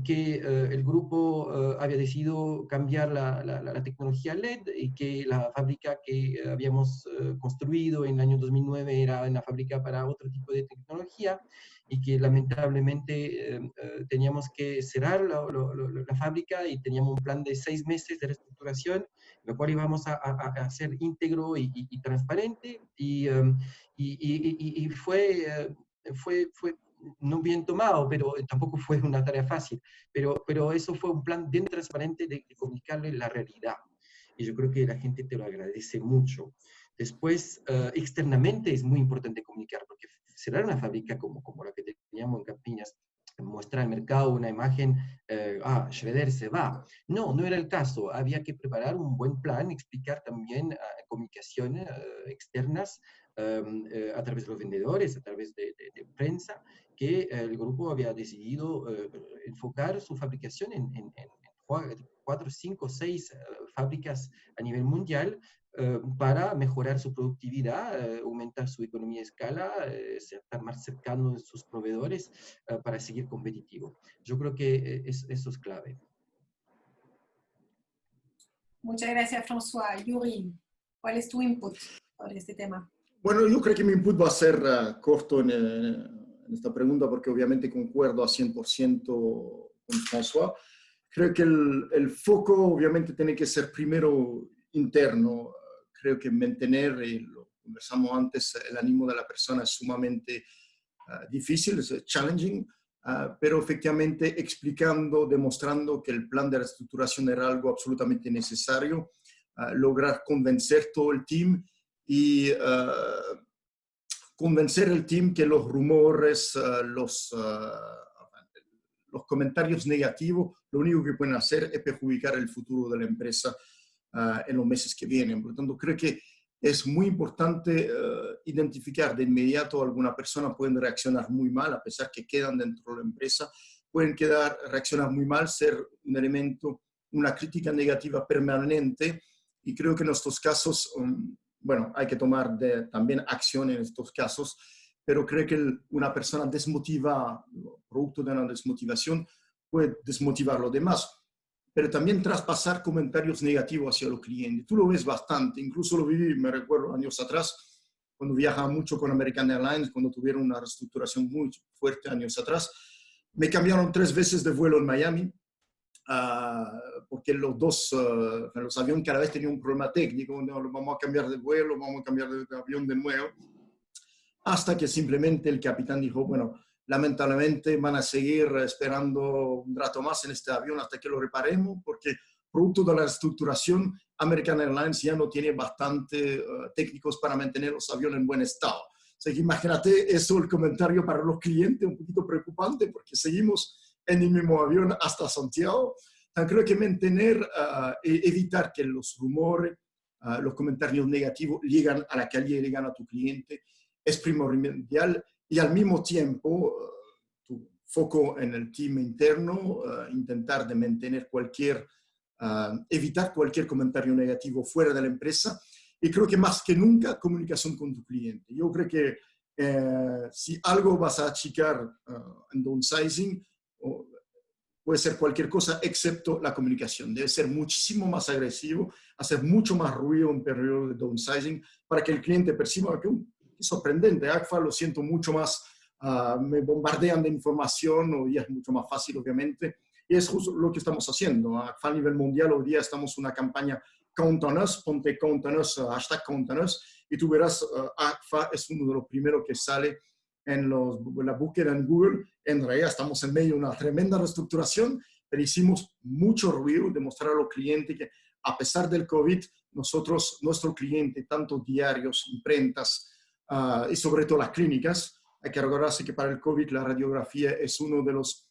que el grupo había decidido cambiar la tecnología LED y que la fábrica que habíamos construido en el año 2009 era una fábrica para otro tipo de tecnología y que lamentablemente teníamos que cerrar la fábrica y teníamos un plan de 6 meses de reestructuración, lo cual íbamos a hacer íntegro y transparente, y fue no bien tomado, pero tampoco fue una tarea fácil, pero eso fue un plan bien transparente de comunicarle la realidad, y yo creo que la gente te lo agradece mucho. Después, externamente es muy importante comunicar, porque cerrar una fábrica como la que teníamos en Campinas, muestra al mercado una imagen, Schroeder se va. No era el caso. Había que preparar un buen plan, explicar también comunicaciones externas a través de los vendedores, a través de prensa, que el grupo había decidido enfocar su fabricación en 4, 5, 6 fábricas a nivel mundial, para mejorar su productividad, aumentar su economía de escala, estar más cercano de sus proveedores, para seguir competitivo. Yo creo que eso es clave. Muchas gracias, François. Yuri, ¿cuál es tu input sobre este tema? Bueno, yo creo que mi input va a ser corto en esta pregunta, porque obviamente concuerdo a 100% con François. Creo que el foco obviamente tiene que ser primero interno. Creo que mantener, y lo conversamos antes, el ánimo de la persona es sumamente difícil, es challenging, pero efectivamente explicando, demostrando que el plan de reestructuración era algo absolutamente necesario, lograr convencer todo el team y convencer el team que los rumores, los comentarios negativos, lo único que pueden hacer es perjudicar el futuro de la empresa en los meses que vienen. Por lo tanto, creo que es muy importante identificar de inmediato. Alguna persona pueden reaccionar muy mal, a pesar que quedan dentro de la empresa, pueden reaccionar muy mal, ser un elemento, una crítica negativa permanente, y creo que en estos casos, bueno, hay que tomar también acción en estos casos, pero creo que una persona desmotiva, producto de una desmotivación, puede desmotivar a los demás, pero también traspasar comentarios negativos hacia los clientes. Tú lo ves bastante, incluso lo viví, me recuerdo, años atrás, cuando viajaba mucho con American Airlines, cuando tuvieron una reestructuración muy fuerte años atrás. Me cambiaron 3 veces de vuelo en Miami, porque los aviones cada vez tenían un problema técnico. No, vamos a cambiar de vuelo, vamos a cambiar de avión de nuevo, hasta que simplemente el capitán dijo, bueno, lamentablemente van a seguir esperando un rato más en este avión hasta que lo reparemos, porque producto de la reestructuración, American Airlines ya no tiene bastante técnicos para mantener los aviones en buen estado. O sea, que imagínate eso, el comentario para los clientes, un poquito preocupante, porque seguimos en el mismo avión hasta Santiago. Entonces, creo que mantener, evitar que los rumores, los comentarios negativos lleguen a la calle, lleguen a tu cliente, es primordial. Y al mismo tiempo, tu foco en el team interno, intentar de mantener evitar cualquier comentario negativo fuera de la empresa. Y creo que más que nunca, comunicación con tu cliente. Yo creo que si algo vas a achicar en downsizing, puede ser cualquier cosa excepto la comunicación. Debe ser muchísimo más agresivo, hacer mucho más ruido en periodo de downsizing para que el cliente perciba que es sorprendente. Agfa lo siento mucho más, me bombardean de información, y es mucho más fácil, obviamente. Y es justo lo que estamos haciendo. Agfa a nivel mundial, hoy día estamos en una campaña Count on Us, ponte Count on Us, hashtag Count on Us, y tú verás, Agfa es uno de los primeros que sale en la búsqueda en Google. En realidad estamos en medio de una tremenda reestructuración, pero hicimos mucho ruido, demostrar a los clientes que a pesar del COVID, nuestro cliente, tanto diarios, imprentas y sobre todo las clínicas, hay que recordarse que para el COVID la radiografía es uno de los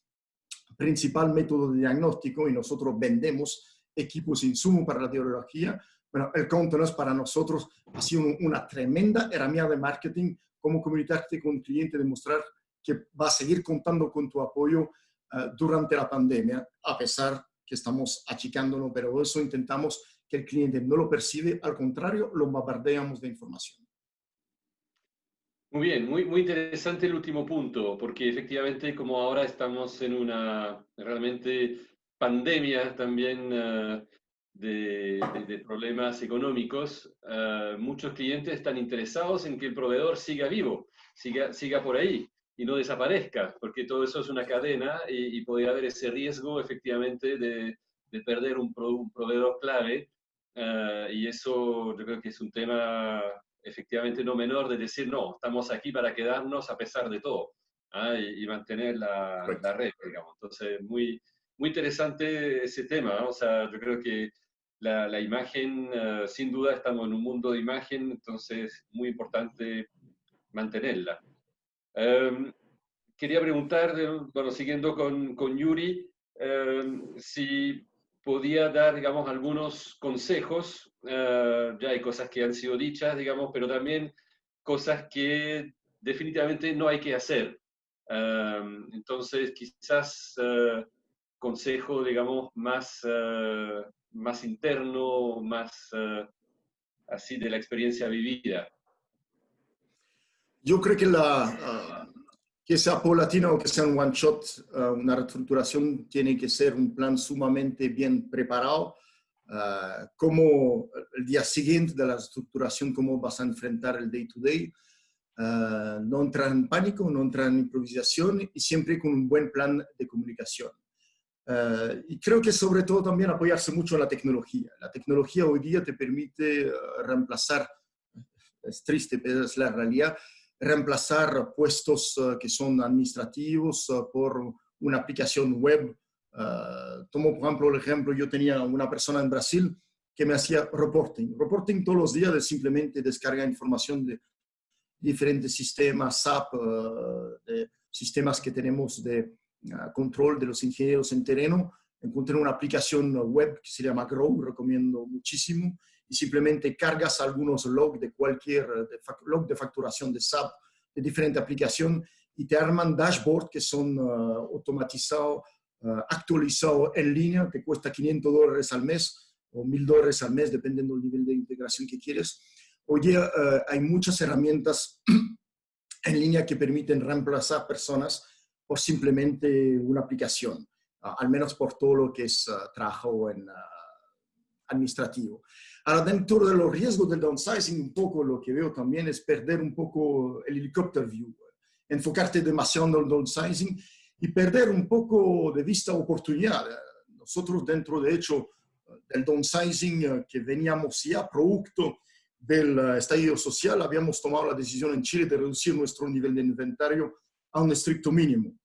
principal método de diagnóstico y nosotros vendemos equipos e insumos para la radiología, bueno, el Countenance para nosotros ha sido una tremenda herramienta de marketing, como comunicarte con el cliente, demostrar que va a seguir contando con tu apoyo durante la pandemia, a pesar que estamos achicándonos, pero eso intentamos que el cliente no lo percibe, al contrario, lo bombardeamos de información. Muy bien, muy interesante el último punto, porque efectivamente como ahora estamos en una realmente pandemia también de problemas económicos, muchos clientes están interesados en que el proveedor siga vivo, siga por ahí y no desaparezca, porque todo eso es una cadena y podría haber ese riesgo efectivamente de perder un proveedor clave, y eso yo creo que es un tema efectivamente no menor de decir, no, estamos aquí para quedarnos a pesar de todo, y mantener la red, digamos. Entonces, muy interesante ese tema, ¿no? O sea, yo creo que la imagen, sin duda estamos en un mundo de imagen, entonces muy importante mantenerla. Quería preguntar, bueno, siguiendo con Yuri, si podía dar, digamos, algunos consejos. Ya hay cosas que han sido dichas, digamos, pero también cosas que definitivamente no hay que hacer. Entonces, quizás consejo, digamos, más interno, más así de la experiencia vivida. Yo creo que que sea paulatino o que sea un one shot, una reestructuración tiene que ser un plan sumamente bien preparado. Como el día siguiente de la reestructuración, cómo vas a enfrentar el day to day. No entrar en pánico, no entrar en improvisación y siempre con un buen plan de comunicación. Y creo que sobre todo también apoyarse mucho en la tecnología. La tecnología hoy día te permite reemplazar, es triste, pero es la realidad, reemplazar puestos que son administrativos por una aplicación web. Tomo, por ejemplo, el ejemplo, yo tenía una persona en Brasil que me hacía reporting todos los días, de simplemente descargar información de diferentes sistemas, SAP, de sistemas que tenemos de control de los ingenieros en terreno. Encontré una aplicación web que se llama Grow, recomiendo muchísimo, y simplemente cargas algunos logs de cualquier log de facturación de SAP, de diferente aplicación, y te arman dashboards que son automatizados, actualizados en línea, te cuesta $500 al mes o $1,000 al mes, dependiendo del nivel de integración que quieres. Hoy día hay muchas herramientas en línea que permiten reemplazar personas por simplemente una aplicación, al menos por todo lo que es trabajo administrativo. Ahora, dentro de los riesgos del downsizing, un poco lo que veo también es perder un poco el helicopter view, enfocarte demasiado en el downsizing y perder un poco de vista oportunidad. Nosotros dentro, de hecho, del downsizing que veníamos ya producto del estallido social, habíamos tomado la decisión en Chile de reducir nuestro nivel de inventario a un estricto mínimo.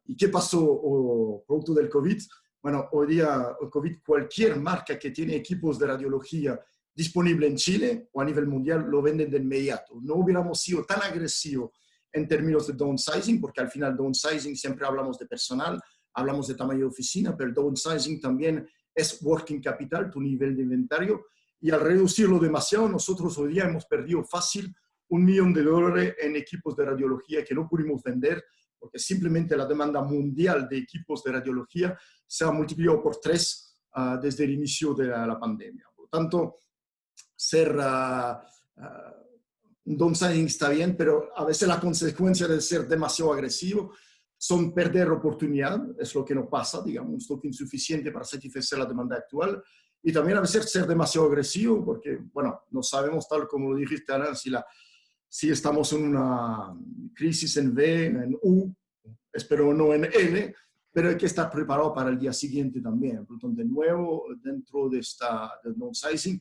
¿Y qué pasó producto del COVID? Bueno, hoy día el COVID, cualquier marca que tiene equipos de radiología disponible en Chile o a nivel mundial lo venden de inmediato. No hubiéramos sido tan agresivos en términos de downsizing, porque al final downsizing siempre hablamos de personal, hablamos de tamaño de oficina, pero el downsizing también es working capital, tu nivel de inventario. Y al reducirlo demasiado, nosotros hoy día hemos perdido fácil $1 millón en equipos de radiología que no pudimos vender, porque simplemente la demanda mundial de equipos de radiología se ha multiplicado por 3 desde el inicio de la pandemia. Por lo tanto, ser un downsizing está bien, pero a veces la consecuencia de ser demasiado agresivo son perder oportunidad, es lo que nos pasa, digamos, un stock insuficiente para satisfacer la demanda actual. Y también a veces ser demasiado agresivo, porque, bueno, no sabemos, tal como lo dijiste, Ana, si estamos en una crisis en V, en U, espero no en L, pero hay que estar preparado para el día siguiente también. Por lo tanto, de nuevo, dentro de del downsizing,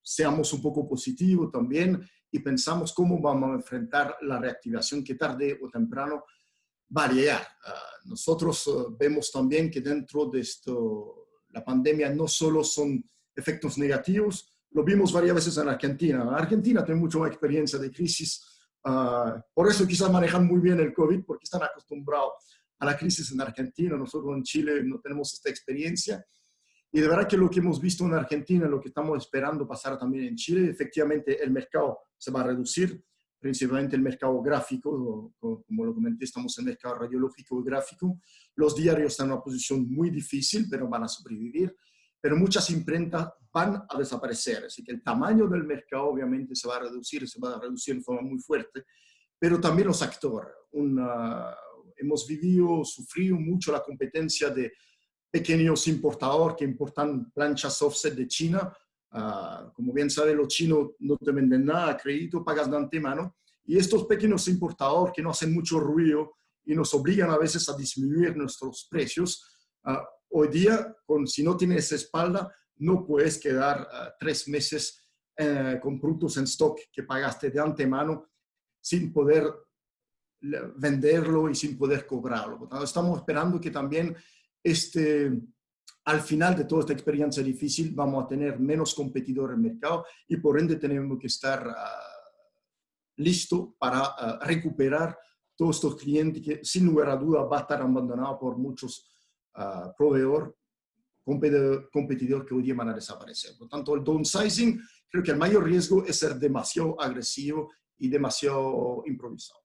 seamos un poco positivos también y pensamos cómo vamos a enfrentar la reactivación que tarde o temprano va a llegar. Nosotros vemos también que dentro de la pandemia no solo son efectos negativos, lo vimos varias veces en Argentina. Argentina tiene mucha más experiencia de crisis, por eso quizás manejan muy bien el COVID, porque están acostumbrados a la crisis en Argentina. Nosotros en Chile no tenemos esta experiencia. Y de verdad que lo que hemos visto en Argentina, lo que estamos esperando pasar también en Chile, efectivamente el mercado se va a reducir, principalmente el mercado gráfico, como lo comenté, estamos en el mercado radiológico y gráfico. Los diarios están en una posición muy difícil, pero van a sobrevivir. Pero muchas imprentas van a desaparecer, así que el tamaño del mercado obviamente se va a reducir de forma muy fuerte, pero también los actores. Hemos sufrido mucho la competencia de pequeños importadores que importan planchas offset de China. Como bien saben, los chinos no te venden nada a crédito, pagas de antemano, y estos pequeños importadores que no hacen mucho ruido y nos obligan a veces a disminuir nuestros precios, hoy día, si no tienes espalda, no puedes quedar 3 meses con productos en stock que pagaste de antemano sin poder venderlo y sin poder cobrarlo. Por tanto, estamos esperando que también al final de toda esta experiencia difícil vamos a tener menos competidores en el mercado y por ende tenemos que estar listos para recuperar todos estos clientes que sin lugar a duda va a estar abandonado por muchos proveedores, competidores que hoy día van a desaparecer. Por tanto, el downsizing, creo que el mayor riesgo es ser demasiado agresivo y demasiado improvisado.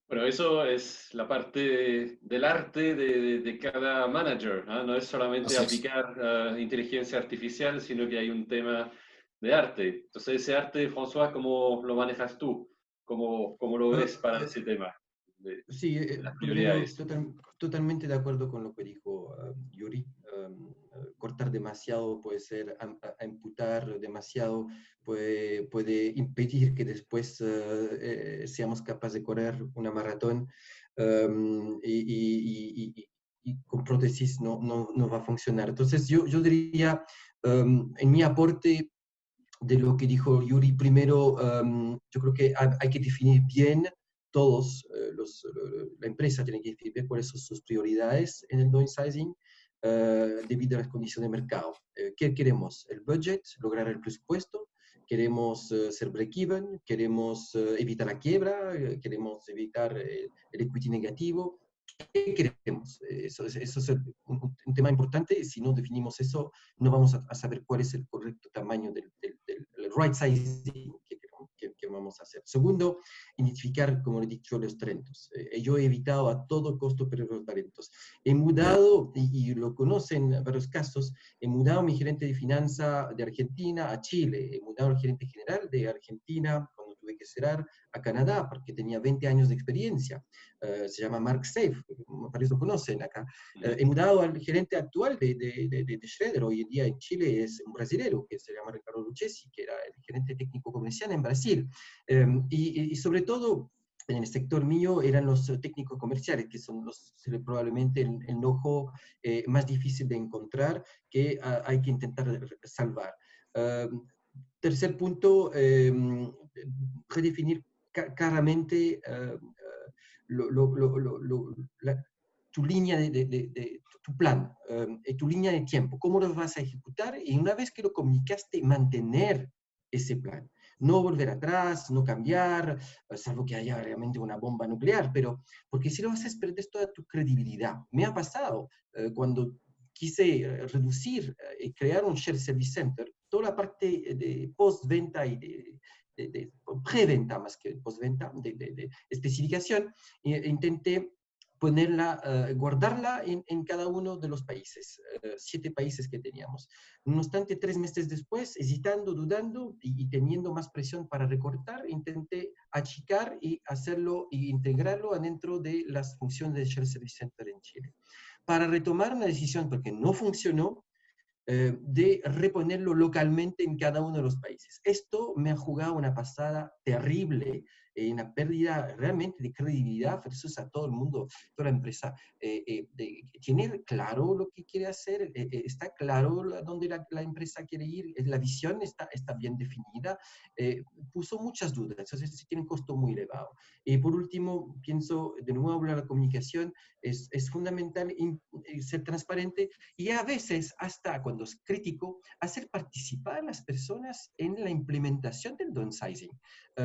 Bueno, eso es la parte del arte de cada manager, ¿no? No es solamente aplicar inteligencia artificial, sino que hay un tema de arte. Entonces, ese arte, François, ¿cómo lo manejas tú? ¿Cómo lo ves para ese tema Sí, de las primero, prioridades? totalmente de acuerdo con lo que dijo Yuri. Cortar demasiado puede ser, a imputar demasiado puede impedir que después seamos capaces de correr una maratón y con prótesis no va a funcionar. Entonces, yo diría, en mi aporte de lo que dijo Yuri, primero, yo creo que hay que definir bien todos, la empresa tiene que definir cuáles son sus prioridades en el downsizing debido a las condiciones de mercado. ¿Qué queremos? El budget, lograr el presupuesto, queremos ser break-even, queremos evitar la quiebra, queremos evitar el equity negativo. ¿Qué queremos? Eso es un tema importante. Si no definimos eso, no vamos a saber cuál es el correcto tamaño del right sizing que vamos a hacer. Segundo, identificar, como he dicho, los talentos. Yo he evitado a todo costo perder los talentos. He mudado, y lo conocen en varios casos, he mudado a mi gerente de finanza de Argentina a Chile, he mudado al gerente general de Argentina cuando tuve que cerrar a Canadá porque tenía 20 años de experiencia. Se llama Mark Safe, varios lo conocen acá. He mudado al gerente actual de Schroeder, hoy en día en Chile es un brasilero que se llama Ricardo Lucchesi, que era el gerente técnico comercial en Brasil. Y sobre todo, en el sector mío eran los técnicos comerciales, que son probablemente el ojo más difícil de encontrar, que hay que intentar salvar. Tercer punto, redefinir claramente tu línea tu plan, tu línea de tiempo, cómo lo vas a ejecutar, y una vez que lo comunicaste, mantener ese plan. No volver atrás, no cambiar, salvo que haya realmente una bomba nuclear, pero porque si lo haces perdes toda tu credibilidad. Me ha pasado cuando quise reducir y crear un Shared Service Center, toda la parte de postventa y de preventa más que postventa, de especificación, intenté ponerla, guardarla en cada uno de los países, 7 países que teníamos. No obstante, 3 meses después, hesitando, dudando y teniendo más presión para recortar, intenté achicar y hacerlo e integrarlo adentro de las funciones de Shared Service Center en Chile. Para retomar una decisión, porque no funcionó, de reponerlo localmente en cada uno de los países. Esto me ha jugado una pasada terrible, una pérdida realmente de credibilidad versus a todo el mundo, toda la empresa. ¿Tiene claro lo que quiere hacer? ¿Está claro dónde la empresa quiere ir? ¿La visión está bien definida? Puso muchas dudas, entonces tiene un costo muy elevado. Y por último, pienso, de nuevo hablar de la comunicación, es fundamental ser transparente y a veces, hasta cuando es crítico, hacer participar a las personas en la implementación del downsizing.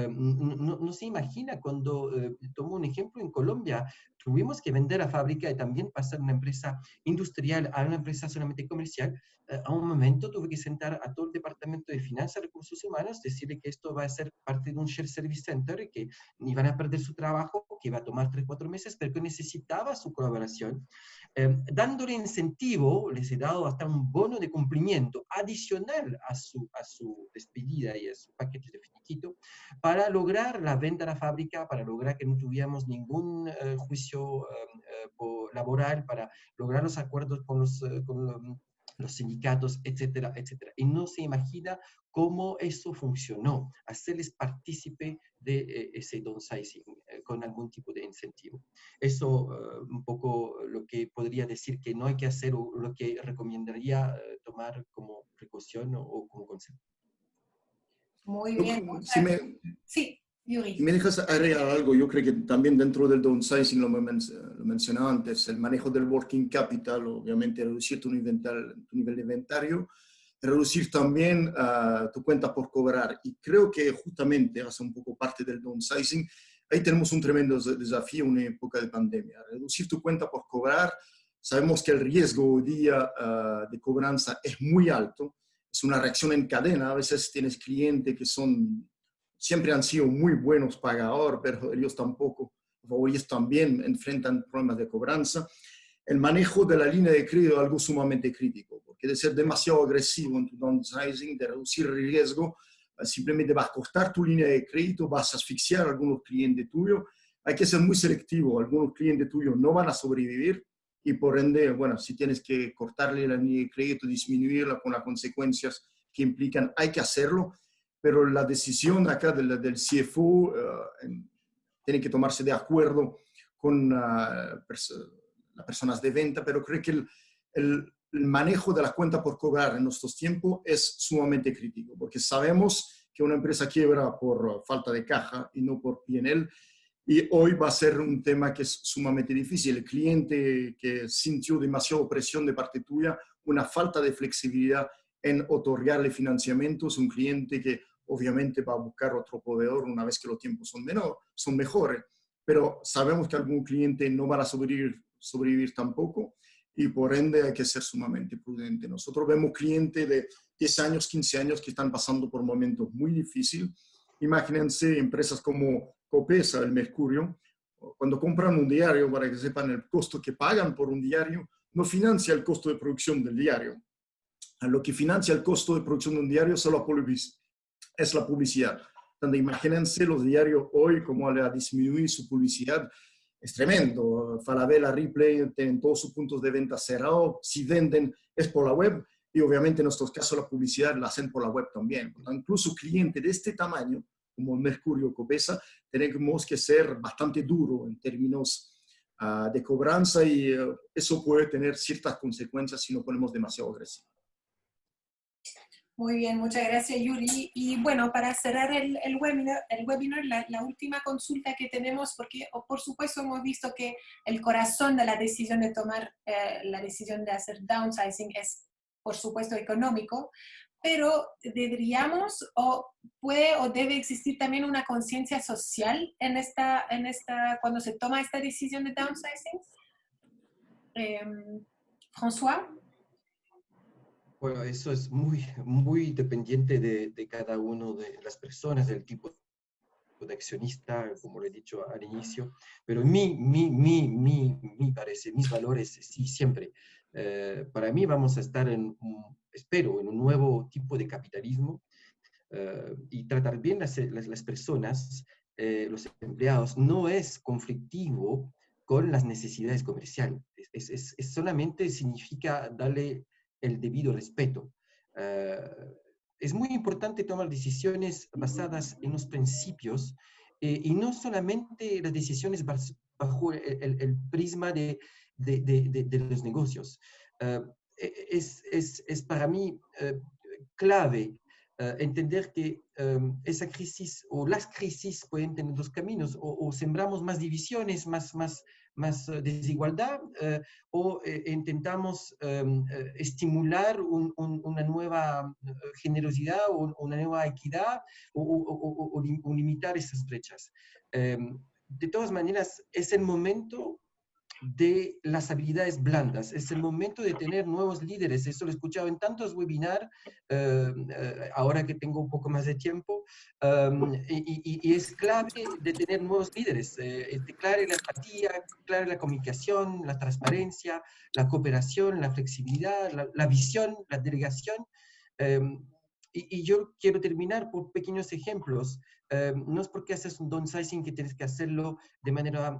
No se imagina cuando, tomo un ejemplo en Colombia, tuvimos que vender la fábrica y también pasar de una empresa industrial a una empresa solamente comercial. A un momento tuve que sentar a todo el departamento de finanzas y recursos humanos, decirle que esto va a ser parte de un shared service center y que iban a perder su trabajo, que iba a tomar 3-4 meses, pero que necesitaba su colaboración. Dándole incentivo, les he dado hasta un bono de cumplimiento adicional a su despedida y a su paquete de finiquito, para lograr la venta de la fábrica, para lograr que no tuviéramos ningún juicio laboral, para lograr los acuerdos con los sindicatos, etcétera, etcétera. Y no se imagina cómo eso funcionó, hacerles partícipe de ese downsizing con algún tipo de incentivo. Eso un poco lo que podría decir que no hay que hacer, o lo que recomendaría tomar como precaución o como consejo. Muy bien. Sí, Yuri. Si me dejas agregar algo, yo creo que también dentro del downsizing, lo mencionaba antes, el manejo del working capital, obviamente reducir tu nivel de inventario, reducir también tu cuenta por cobrar. Y creo que justamente hace un poco parte del downsizing. Ahí tenemos un tremendo desafío en una época de pandemia. Reducir tu cuenta por cobrar. Sabemos que el riesgo hoy día de cobranza es muy alto. Es una reacción en cadena. A veces tienes clientes que siempre han sido muy buenos pagadores, pero ellos también enfrentan problemas de cobranza. El manejo de la línea de crédito es algo sumamente crítico, porque de ser demasiado agresivo en tu downsizing, de reducir el riesgo, simplemente vas a cortar tu línea de crédito, vas a asfixiar a algunos clientes tuyos. Hay que ser muy selectivo. Algunos clientes tuyos no van a sobrevivir y por ende, bueno, si tienes que cortarle la línea de crédito, disminuirla con las consecuencias que implican, hay que hacerlo. Pero la decisión acá del CFO tiene que tomarse de acuerdo con las personas de venta, pero creo que el manejo de la cuenta por cobrar en nuestros tiempos es sumamente crítico, porque sabemos que una empresa quiebra por falta de caja y no por P&L, y hoy va a ser un tema que es sumamente difícil. El cliente que sintió demasiada presión de parte tuya, una falta de flexibilidad en otorgarle financiamientos, un cliente que obviamente va a buscar otro proveedor una vez que los tiempos son mejores, pero sabemos que algún cliente no va a sobrevivir tampoco y por ende hay que ser sumamente prudente. Nosotros vemos clientes de 10 años, 15 años que están pasando por momentos muy difíciles. Imagínense empresas como Copesa, el Mercurio, cuando compran un diario, para que sepan el costo que pagan por un diario, no financia el costo de producción del diario. Lo que financia el costo de producción de un diario es la publicidad. Entonces, imagínense los diarios hoy, cómo le ha disminuido su publicidad. Es tremendo. Falabella, Ripley, tienen todos sus puntos de venta cerrados. Si venden, es por la web. Y obviamente en nuestros casos la publicidad la hacen por la web también. Incluso clientes de este tamaño, como Mercurio o Copesa, tenemos que ser bastante duro en términos de cobranza y eso puede tener ciertas consecuencias si nos ponemos demasiado agresivos. Muy bien, muchas gracias, Yuri. Y bueno, para cerrar el webinar, la última consulta que tenemos, porque por supuesto hemos visto que el corazón de la decisión de tomar la decisión de hacer downsizing es, por supuesto, económico, pero deberíamos o puede o debe existir también una conciencia social cuando se toma esta decisión de downsizing. François. Bueno, eso es muy dependiente de cada uno de las personas, del tipo de accionista, como lo he dicho al inicio, pero mi parecer, mis valores, sí, siempre. Para mí vamos a estar espero, en un nuevo tipo de capitalismo y tratar bien las personas, los empleados, no es conflictivo con las necesidades comerciales. Solamente significa darle el debido respeto. Es muy importante tomar decisiones basadas en los principios y no solamente las decisiones bajo el prisma de los negocios. Es para mí clave entender que esa crisis o las crisis pueden tener dos caminos, o sembramos más divisiones, más desigualdad, o intentamos estimular una nueva generosidad o una nueva equidad o limitar esas brechas. De todas maneras, es el momento de las habilidades blandas. Es el momento de tener nuevos líderes. Eso lo he escuchado en tantos webinars, ahora que tengo un poco más de tiempo, y es clave de tener nuevos líderes. Es clave la empatía, clave la comunicación, la transparencia, la cooperación, la flexibilidad, la visión, la delegación. Y yo quiero terminar por pequeños ejemplos. No es porque haces un downsizing que tienes que hacerlo de manera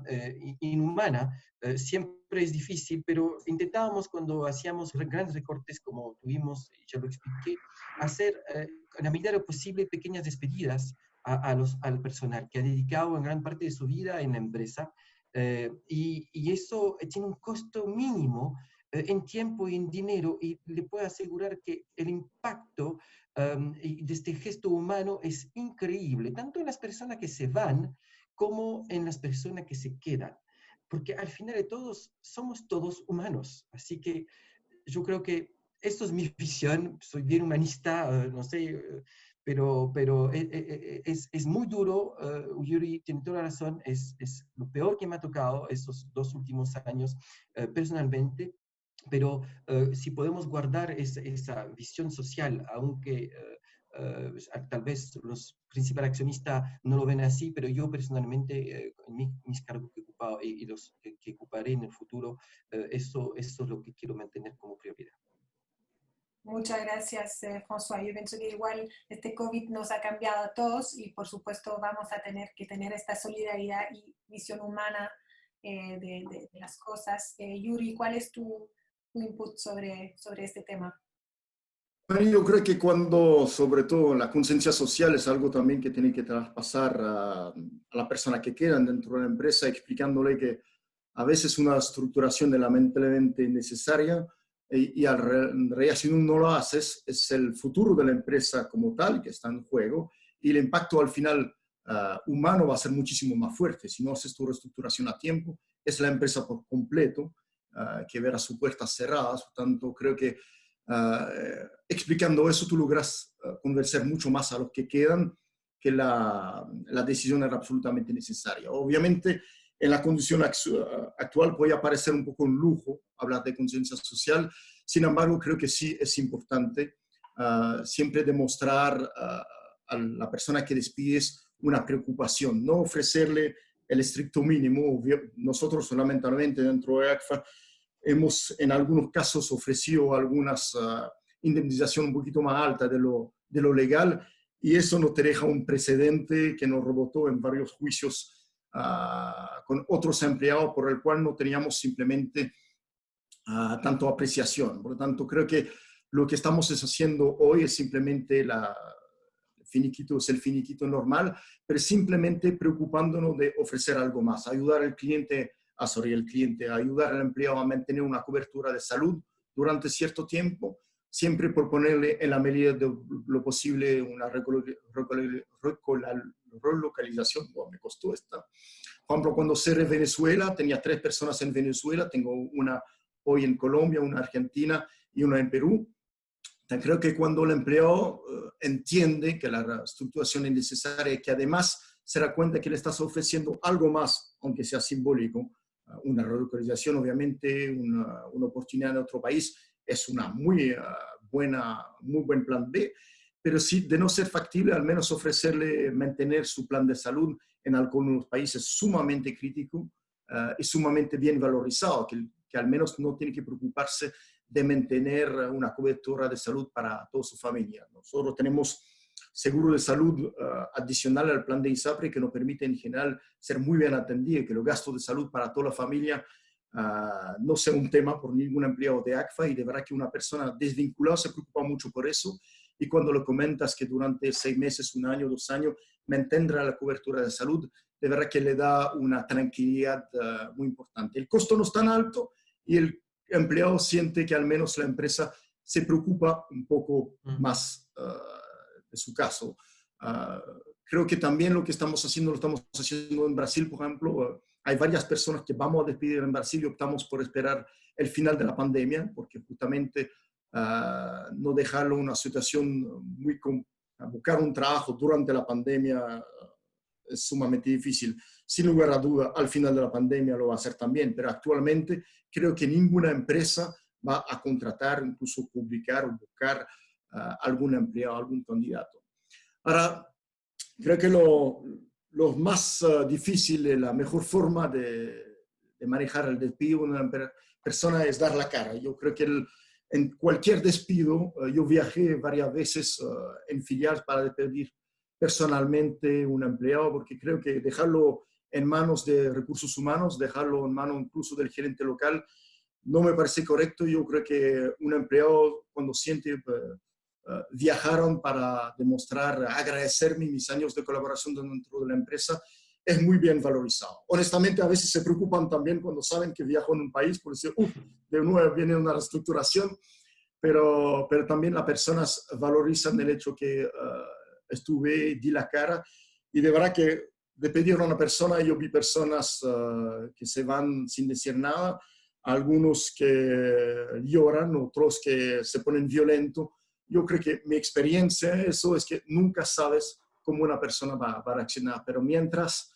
inhumana. Siempre es difícil, pero intentábamos cuando hacíamos grandes recortes, como tuvimos, ya lo expliqué, hacer en la medida de lo posible pequeñas despedidas al personal que ha dedicado en gran parte de su vida en la empresa. Y eso tiene un costo mínimo en tiempo y en dinero, y le puedo asegurar que el impacto de este gesto humano es increíble, tanto en las personas que se van como en las personas que se quedan, porque al final de todos somos todos humanos. Así que yo creo que esto es mi visión. Soy bien humanista, no sé, pero es muy duro. Yuri tiene toda la razón, es lo peor que me ha tocado estos 2 últimos años personalmente. Pero si podemos guardar esa visión social, aunque tal vez los principales accionistas no lo ven así, pero yo personalmente, en mis cargos que he ocupado y los que ocuparé en el futuro, eso es lo que quiero mantener como prioridad. Muchas gracias, François. Yo pienso que igual este COVID nos ha cambiado a todos y por supuesto vamos a tener que tener esta solidaridad y visión humana de las cosas. Yuri, ¿cuál es tu input sobre este tema? Bueno, yo creo que cuando, sobre todo, la conciencia social es algo también que tiene que traspasar a la persona que quedan dentro de la empresa, explicándole que a veces una estructuración de la mente necesaria y al realidad si uno no lo hace, es el futuro de la empresa como tal que está en juego y el impacto al final humano va a ser muchísimo más fuerte. Si no haces tu reestructuración a tiempo, es la empresa por completo que verá sus puertas cerradas. Por tanto, creo que explicando eso tú logras convencer mucho más a los que quedan que la decisión era absolutamente necesaria. Obviamente, en la condición actual puede parecer un poco un lujo hablar de conciencia social, sin embargo, creo que sí es importante siempre demostrar a la persona que despides una preocupación, no ofrecerle el estricto mínimo. Nosotros lamentablemente dentro de ACFA hemos en algunos casos ofrecido algunas indemnización un poquito más alta de lo legal, y eso nos deja un precedente que nos rebotó en varios juicios con otros empleados por el cual no teníamos simplemente tanto apreciación. Por lo tanto, creo que lo que estamos haciendo hoy es simplemente el finiquito normal, pero simplemente preocupándonos de ofrecer algo más, ayudar al cliente, ayudar al empleado a mantener una cobertura de salud durante cierto tiempo, siempre proponerle en la medida de lo posible una relocalización. Oh, me costó esta. Por ejemplo, cuando cerré Venezuela, tenía 3 personas en Venezuela, tengo una hoy en Colombia, una en Argentina y una en Perú. Entonces, creo que cuando el empleado entiende que la reestructuración es necesaria y que además se da cuenta que le estás ofreciendo algo más, aunque sea simbólico, una relocalización, obviamente, una oportunidad en otro país, es una muy buen plan B, pero sí, de no ser factible, al menos ofrecerle mantener su plan de salud en algunos países sumamente crítico y sumamente bien valorizado, que al menos no tiene que preocuparse de mantener una cobertura de salud para toda su familia. Nosotros tenemos seguro de salud adicional al plan de ISAPRE que nos permite en general ser muy bien atendido, que los gastos de salud para toda la familia no sea un tema por ningún empleado de ACFA, y de verdad que una persona desvinculada se preocupa mucho por eso, y cuando le comentas que durante 6 meses, 1 año, 2 años mantendrá la cobertura de salud, de verdad que le da una tranquilidad muy importante. El costo no es tan alto y el empleado siente que al menos la empresa se preocupa un poco más de su caso. Creo que también lo estamos haciendo en Brasil, por ejemplo. Hay varias personas que vamos a despedir en Brasil y optamos por esperar el final de la pandemia, porque justamente no dejarlo una situación buscar un trabajo durante la pandemia es sumamente difícil. Sin lugar a duda, al final de la pandemia lo va a hacer también, pero actualmente creo que ninguna empresa va a contratar, incluso publicar o buscar algún empleado, algún candidato. Ahora, creo que lo más difícil, la mejor forma de manejar el despido de una persona es dar la cara. Yo creo que en cualquier despido, yo viajé varias veces en filiales para despedir personalmente un empleado, porque creo que dejarlo en manos de recursos humanos, dejarlo en manos incluso del gerente local, no me parece correcto. Yo creo que un empleado, cuando siente viajaron para demostrar, agradecerme mis años de colaboración dentro de la empresa, es muy bien valorizado. Honestamente, a veces se preocupan también cuando saben que viajo en un país, por decir, de nuevo viene una reestructuración, pero también las personas valorizan el hecho que estuve, di la cara, y de verdad que de pedir a una persona, yo vi personas que se van sin decir nada, algunos que lloran, otros que se ponen violentos. Yo creo que mi experiencia eso es que nunca sabes cómo una persona va a reaccionar, pero mientras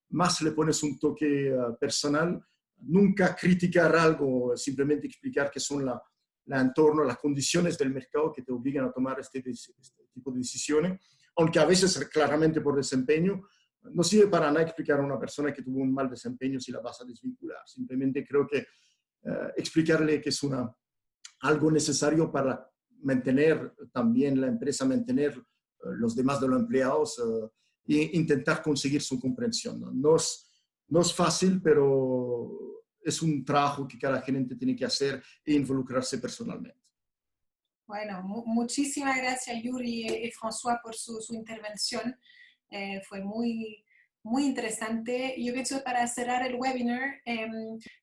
más le pones un toque personal, nunca criticar algo, simplemente explicar que son la entorno, las condiciones del mercado que te obligan a tomar este tipo de decisiones, aunque a veces claramente por desempeño. No sirve para nada explicar a una persona que tuvo un mal desempeño si la vas a desvincular. Simplemente creo que explicarle que es algo necesario para mantener también la empresa, mantener los demás de los empleados e intentar conseguir su comprensión. No es fácil, pero es un trabajo que cada gerente tiene que hacer e involucrarse personalmente. Bueno, muchísimas gracias Yuri y François por su intervención. Fue muy interesante. Yo pienso para cerrar el webinar,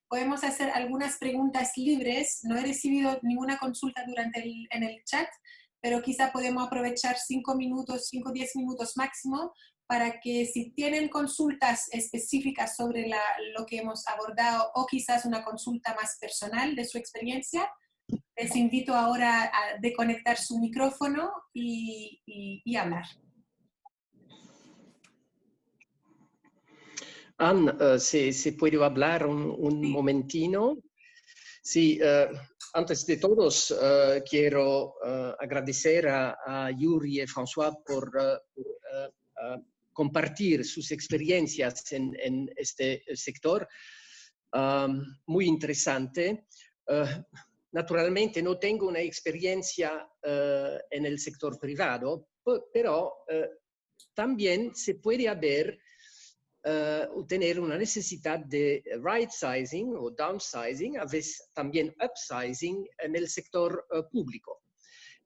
podemos hacer algunas preguntas libres. No he recibido ninguna consulta en el chat, pero quizá podemos aprovechar 5 minutos, 5 o 10 minutos máximo, para que si tienen consultas específicas sobre lo que hemos abordado o quizás una consulta más personal de su experiencia, les invito ahora a desconectar su micrófono y hablar. Anne, si puedo hablar un momentino. Sí, antes de todos quiero agradecer a Yuri y François por compartir sus experiencias en este sector. Muy interesante. Naturalmente no tengo una experiencia en el sector privado, pero también se puede haber tener una necesidad de right sizing o downsizing, a veces también upsizing en el sector público.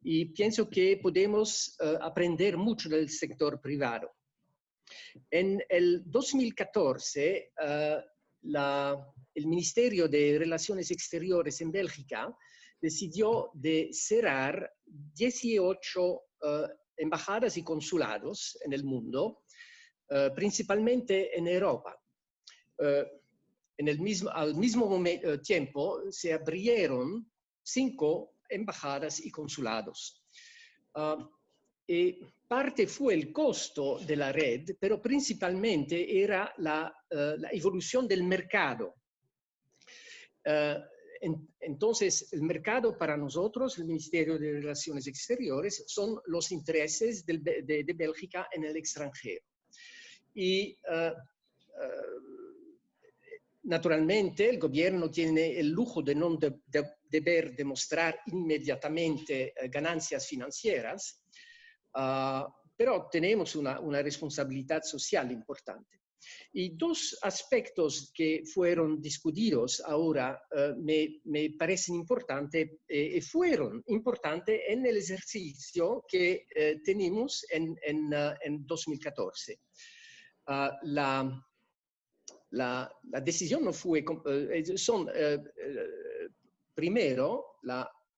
Y pienso que podemos aprender mucho del sector privado. En el 2014, el Ministerio de Relaciones Exteriores en Bélgica decidió de cerrar 18 embajadas y consulados en el mundo, principalmente en Europa. Al mismo tiempo se abrieron 5 embajadas y consulados. Y parte fue el costo de la red, pero principalmente era la evolución del mercado. Entonces, el mercado para nosotros, el Ministerio de Relaciones Exteriores, son los intereses de Bélgica en el extranjero. Y naturalmente el gobierno tiene el lujo de no deber demostrar inmediatamente ganancias financieras, pero tenemos una responsabilidad social importante. Y 2 aspectos que fueron discutidos ahora me parecen importantes y fueron importantes en el ejercicio que tenemos en 2014. La decisión no fue, primero,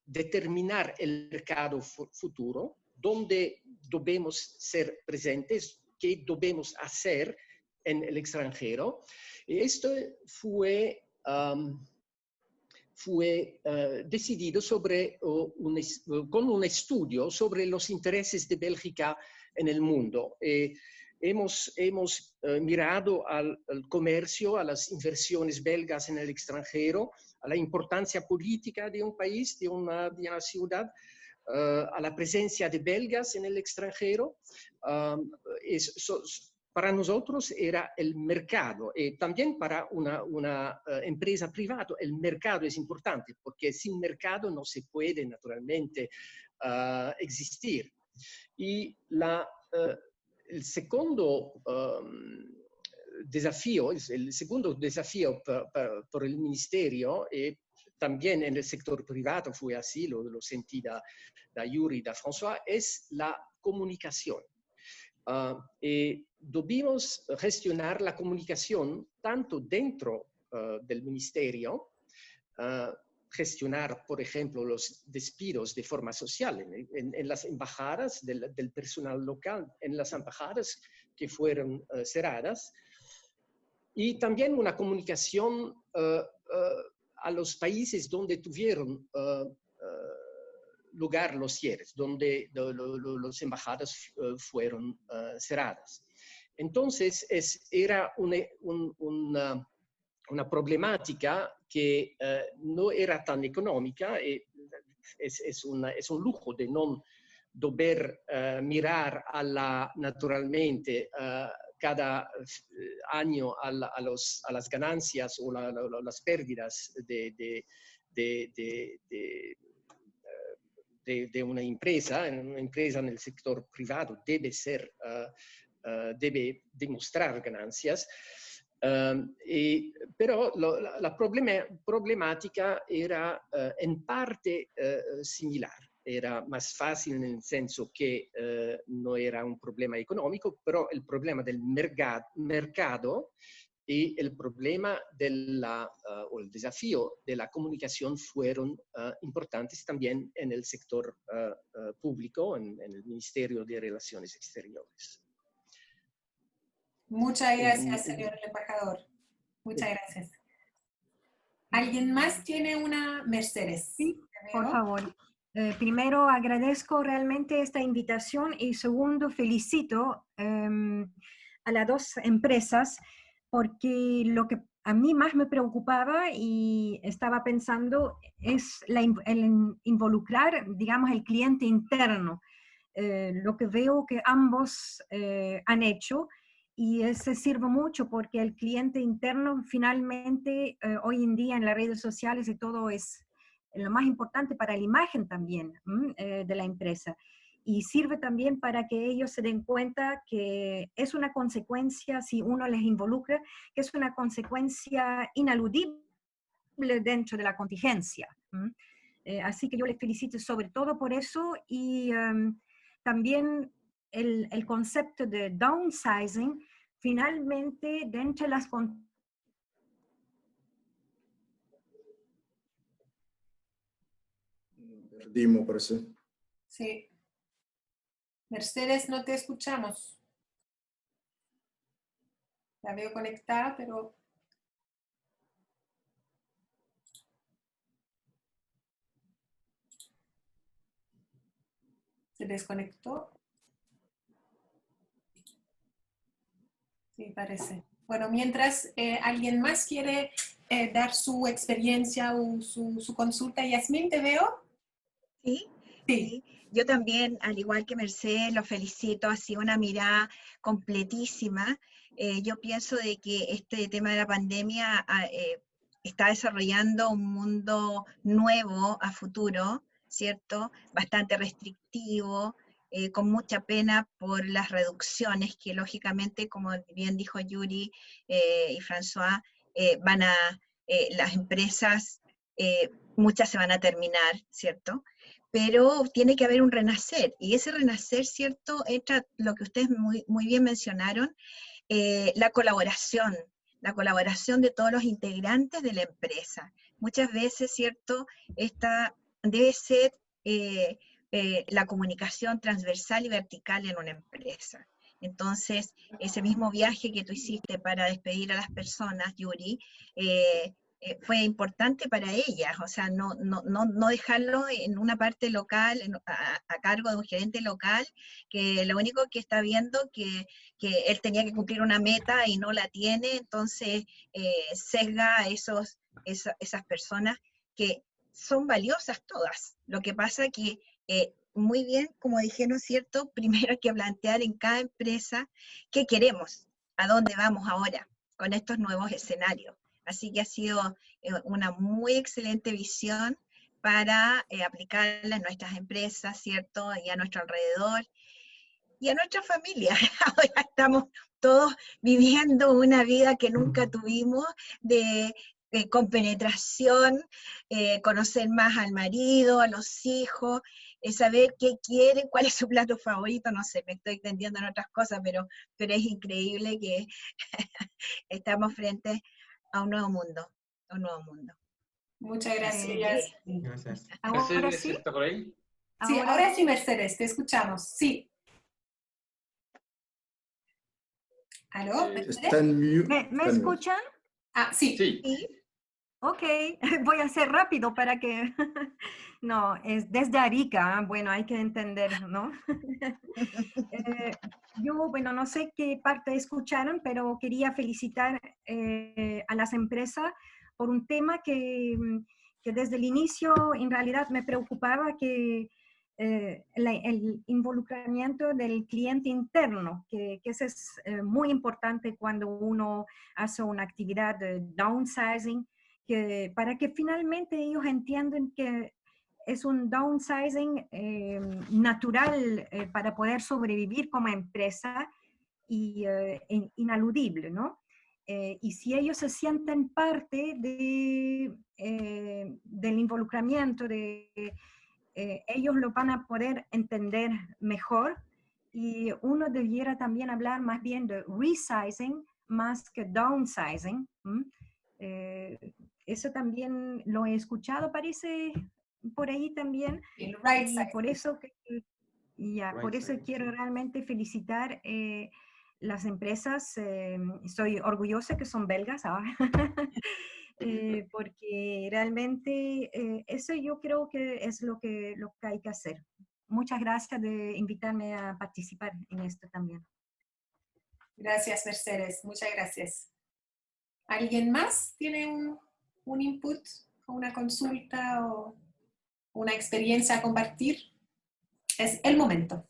determinar el mercado futuro, donde debemos ser presentes, qué debemos hacer en el extranjero. Y esto fue decidido con un estudio sobre los intereses de Bélgica en el mundo. hemos mirado al comercio, a las inversiones belgas en el extranjero, a la importancia política de un país, de una ciudad, a la presencia de belgas en el extranjero. Para nosotros era el mercado, y también para una empresa privada el mercado es importante, porque sin mercado no se puede naturalmente existir. Y el segundo desafío, por el ministerio, y también en el sector privado fue así, lo sentí da Yuri, da François, es la comunicación. Debimos gestionar la comunicación tanto dentro del ministerio, gestionar, por ejemplo, los despidos de forma social en las embajadas del personal local, en las embajadas que fueron cerradas, y también una comunicación a los países donde tuvieron lugar los cierres, donde las embajadas fueron cerradas. Entonces, era una problemática que no era tan económica, es un lujo de no dover mirar naturalmente cada año a las ganancias o las pérdidas de una empresa. Una empresa en el sector privado debe demostrar ganancias. Pero la problemática era en parte similar. Era más fácil en el senso que no era un problema económico, pero el problema del mercado y el problema o el desafío de la comunicación fueron importantes también en el sector público, en el Ministerio de Relaciones Exteriores. Muchas gracias, señor embajador. Muchas gracias. ¿Alguien más tiene una? Mercedes. Sí, por favor. Primero, agradezco realmente esta invitación y segundo, felicito a las dos empresas porque lo que a mí más me preocupaba y estaba pensando es el involucrar, digamos, el cliente interno. Lo que veo que ambos han hecho y se sirve mucho porque el cliente interno finalmente hoy en día en las redes sociales y todo es lo más importante para la imagen también de la empresa. Y sirve también para que ellos se den cuenta que es una consecuencia, si uno les involucra, que es una consecuencia ineludible dentro de la contingencia. Así que yo les felicito sobre todo por eso y también el concepto de downsizing, finalmente dentro de las Perdimos, parece. Sí. Mercedes, no te escuchamos. La veo conectada, pero... ¿Se desconectó? Sí, parece. Bueno, mientras alguien más quiere dar su experiencia o su consulta, Yasmín, ¿te veo? Sí, Sí. Yo también, al igual que Mercedes, lo felicito, ha sido una mirada completísima. Yo pienso de que este tema de la pandemia está desarrollando un mundo nuevo a futuro, ¿cierto? Bastante restrictivo, con mucha pena por las reducciones que lógicamente, como bien dijo Yuri y François, las empresas, muchas se van a terminar, ¿cierto? Pero tiene que haber un renacer, y ese renacer, ¿cierto?, entra lo que ustedes muy bien mencionaron, la colaboración de todos los integrantes de la empresa. Muchas veces, ¿cierto?, esta debe ser la comunicación transversal y vertical en una empresa. Entonces, ese mismo viaje que tú hiciste para despedir a las personas, Yuri, fue importante para ellas, o sea, no dejarlo en una parte local, a cargo de un gerente local, que lo único que está viendo que él tenía que cumplir una meta y no la tiene, entonces sesga a esas personas que son valiosas todas. Lo que pasa que, muy bien, como dijeron, ¿cierto? Primero hay que plantear en cada empresa qué queremos, a dónde vamos ahora con estos nuevos escenarios. Así que ha sido una muy excelente visión para aplicarla en nuestras empresas, ¿cierto? Y a nuestro alrededor y a nuestra familia. Ahora estamos todos viviendo una vida que nunca tuvimos de compenetración, conocer más al marido, a los hijos, saber qué quieren, cuál es su plato favorito, no sé, me estoy extendiendo en otras cosas, pero es increíble que estamos frente a un nuevo mundo, Muchas gracias. Gracias. Ahora Mercedes, sí. ¿está por ahí? Sí, ahora sí, Mercedes, te escuchamos. Sí. ¿Aló? Está en mute. ¿Me escuchan? Ah, sí. Sí. Ok, voy a ser rápido para que... No, es desde Arica, bueno, hay que entender, ¿no? Yo, bueno, no sé qué parte escucharon, pero quería felicitar a las empresas por un tema que desde el inicio en realidad me preocupaba, que el involucramiento del cliente interno, que eso es muy importante cuando uno hace una actividad de downsizing, para que finalmente ellos entiendan que es un downsizing natural para poder sobrevivir como empresa y inaludible, ¿no? Y si ellos se sienten parte del involucramiento, ellos lo van a poder entender mejor, y uno debiera también hablar más bien de resizing más que downsizing. Eso también lo he escuchado, parece, por ahí también, y por eso, por eso quiero realmente felicitar las empresas. Soy orgullosa que son belgas ahora, porque realmente eso yo creo que es lo que hay que hacer. Muchas gracias de invitarme a participar en esto también. Gracias, Mercedes. Muchas gracias. ¿Alguien más tiene un input, una consulta o una experiencia a compartir? Es el momento.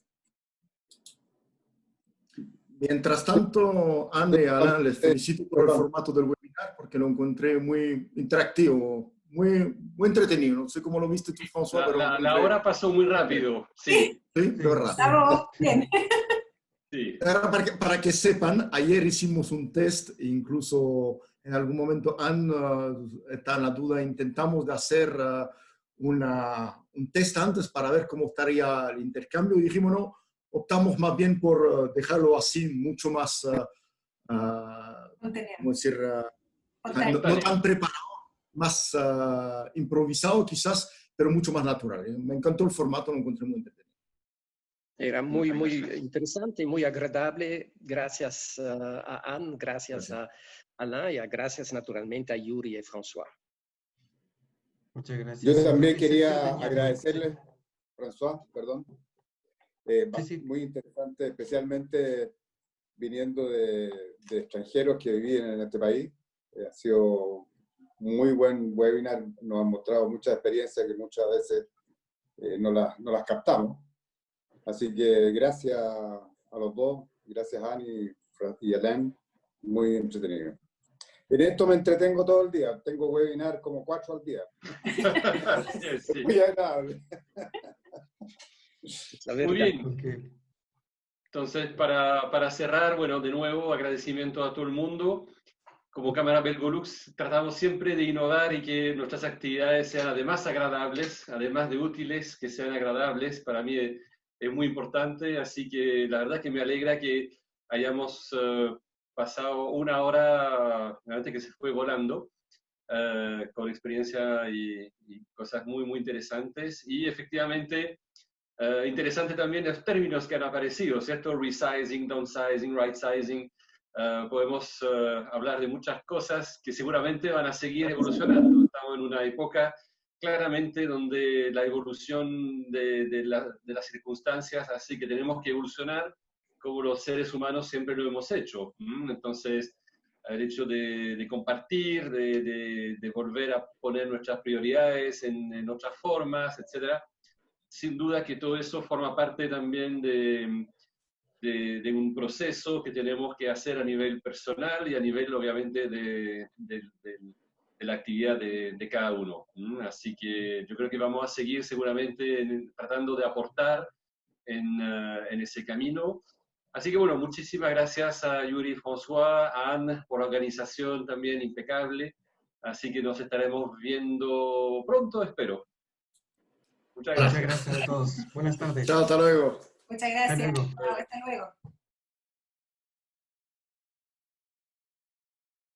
Mientras tanto, Anne y Alain, les felicito por el formato del webinar porque lo encontré muy interactivo, muy entretenido. No sé cómo lo viste tú, François, pero... La hora pasó muy rápido, sí. Sí, de verdad. Estamos bien. Sí. Para que sepan, ayer hicimos un test, incluso en algún momento Anne está en la duda, intentamos de hacer un test antes para ver cómo estaría el intercambio y dijimos no, optamos más bien por dejarlo así, mucho más, ¿cómo decir? No tan preparado, más improvisado quizás, pero mucho más natural. Me encantó el formato, lo encontré muy entretenido. Era muy interesante y muy agradable. Gracias a Anne, gracias a Alain y gracias naturalmente a Yuri y François. Muchas gracias. Yo también quería agradecerle, François, perdón. Muy interesante, especialmente viniendo de extranjeros que viven en este país. Ha sido muy buen webinar, nos han mostrado muchas experiencias que muchas veces no las captamos. Así que gracias a los dos, gracias a Annie y Alain, muy entretenido. En esto me entretengo todo el día, tengo webinar como 4 al día. Sí. Muy agradable. Muy bien. Entonces, para cerrar, bueno, de nuevo, agradecimiento a todo el mundo. Como Cámara Belgolux tratamos siempre de innovar y que nuestras actividades sean además agradables, además de útiles, que sean agradables. Para mí es muy importante, así que la verdad que me alegra que hayamos pasado una hora, realmente que se fue volando, con experiencia y cosas muy, muy interesantes. Y efectivamente, interesante también los términos que han aparecido, ¿cierto? Resizing, downsizing, right-sizing. podemos hablar de muchas cosas que seguramente van a seguir evolucionando. Estamos en una época claramente donde la evolución de las circunstancias, así que tenemos que evolucionar como los seres humanos siempre lo hemos hecho. Entonces, el hecho de compartir, de volver a poner nuestras prioridades en otras formas, etc. Sin duda que todo eso forma parte también de un proceso que tenemos que hacer a nivel personal y a nivel, obviamente, de la actividad de cada uno. Así que yo creo que vamos a seguir seguramente tratando de aportar en ese camino. Así que bueno, muchísimas gracias a Yuri, François, a Anne por la organización también impecable. Así que nos estaremos viendo pronto, espero. Muchas gracias. Muchas gracias a todos. Buenas tardes. Chao, hasta luego. Muchas gracias. Hasta luego.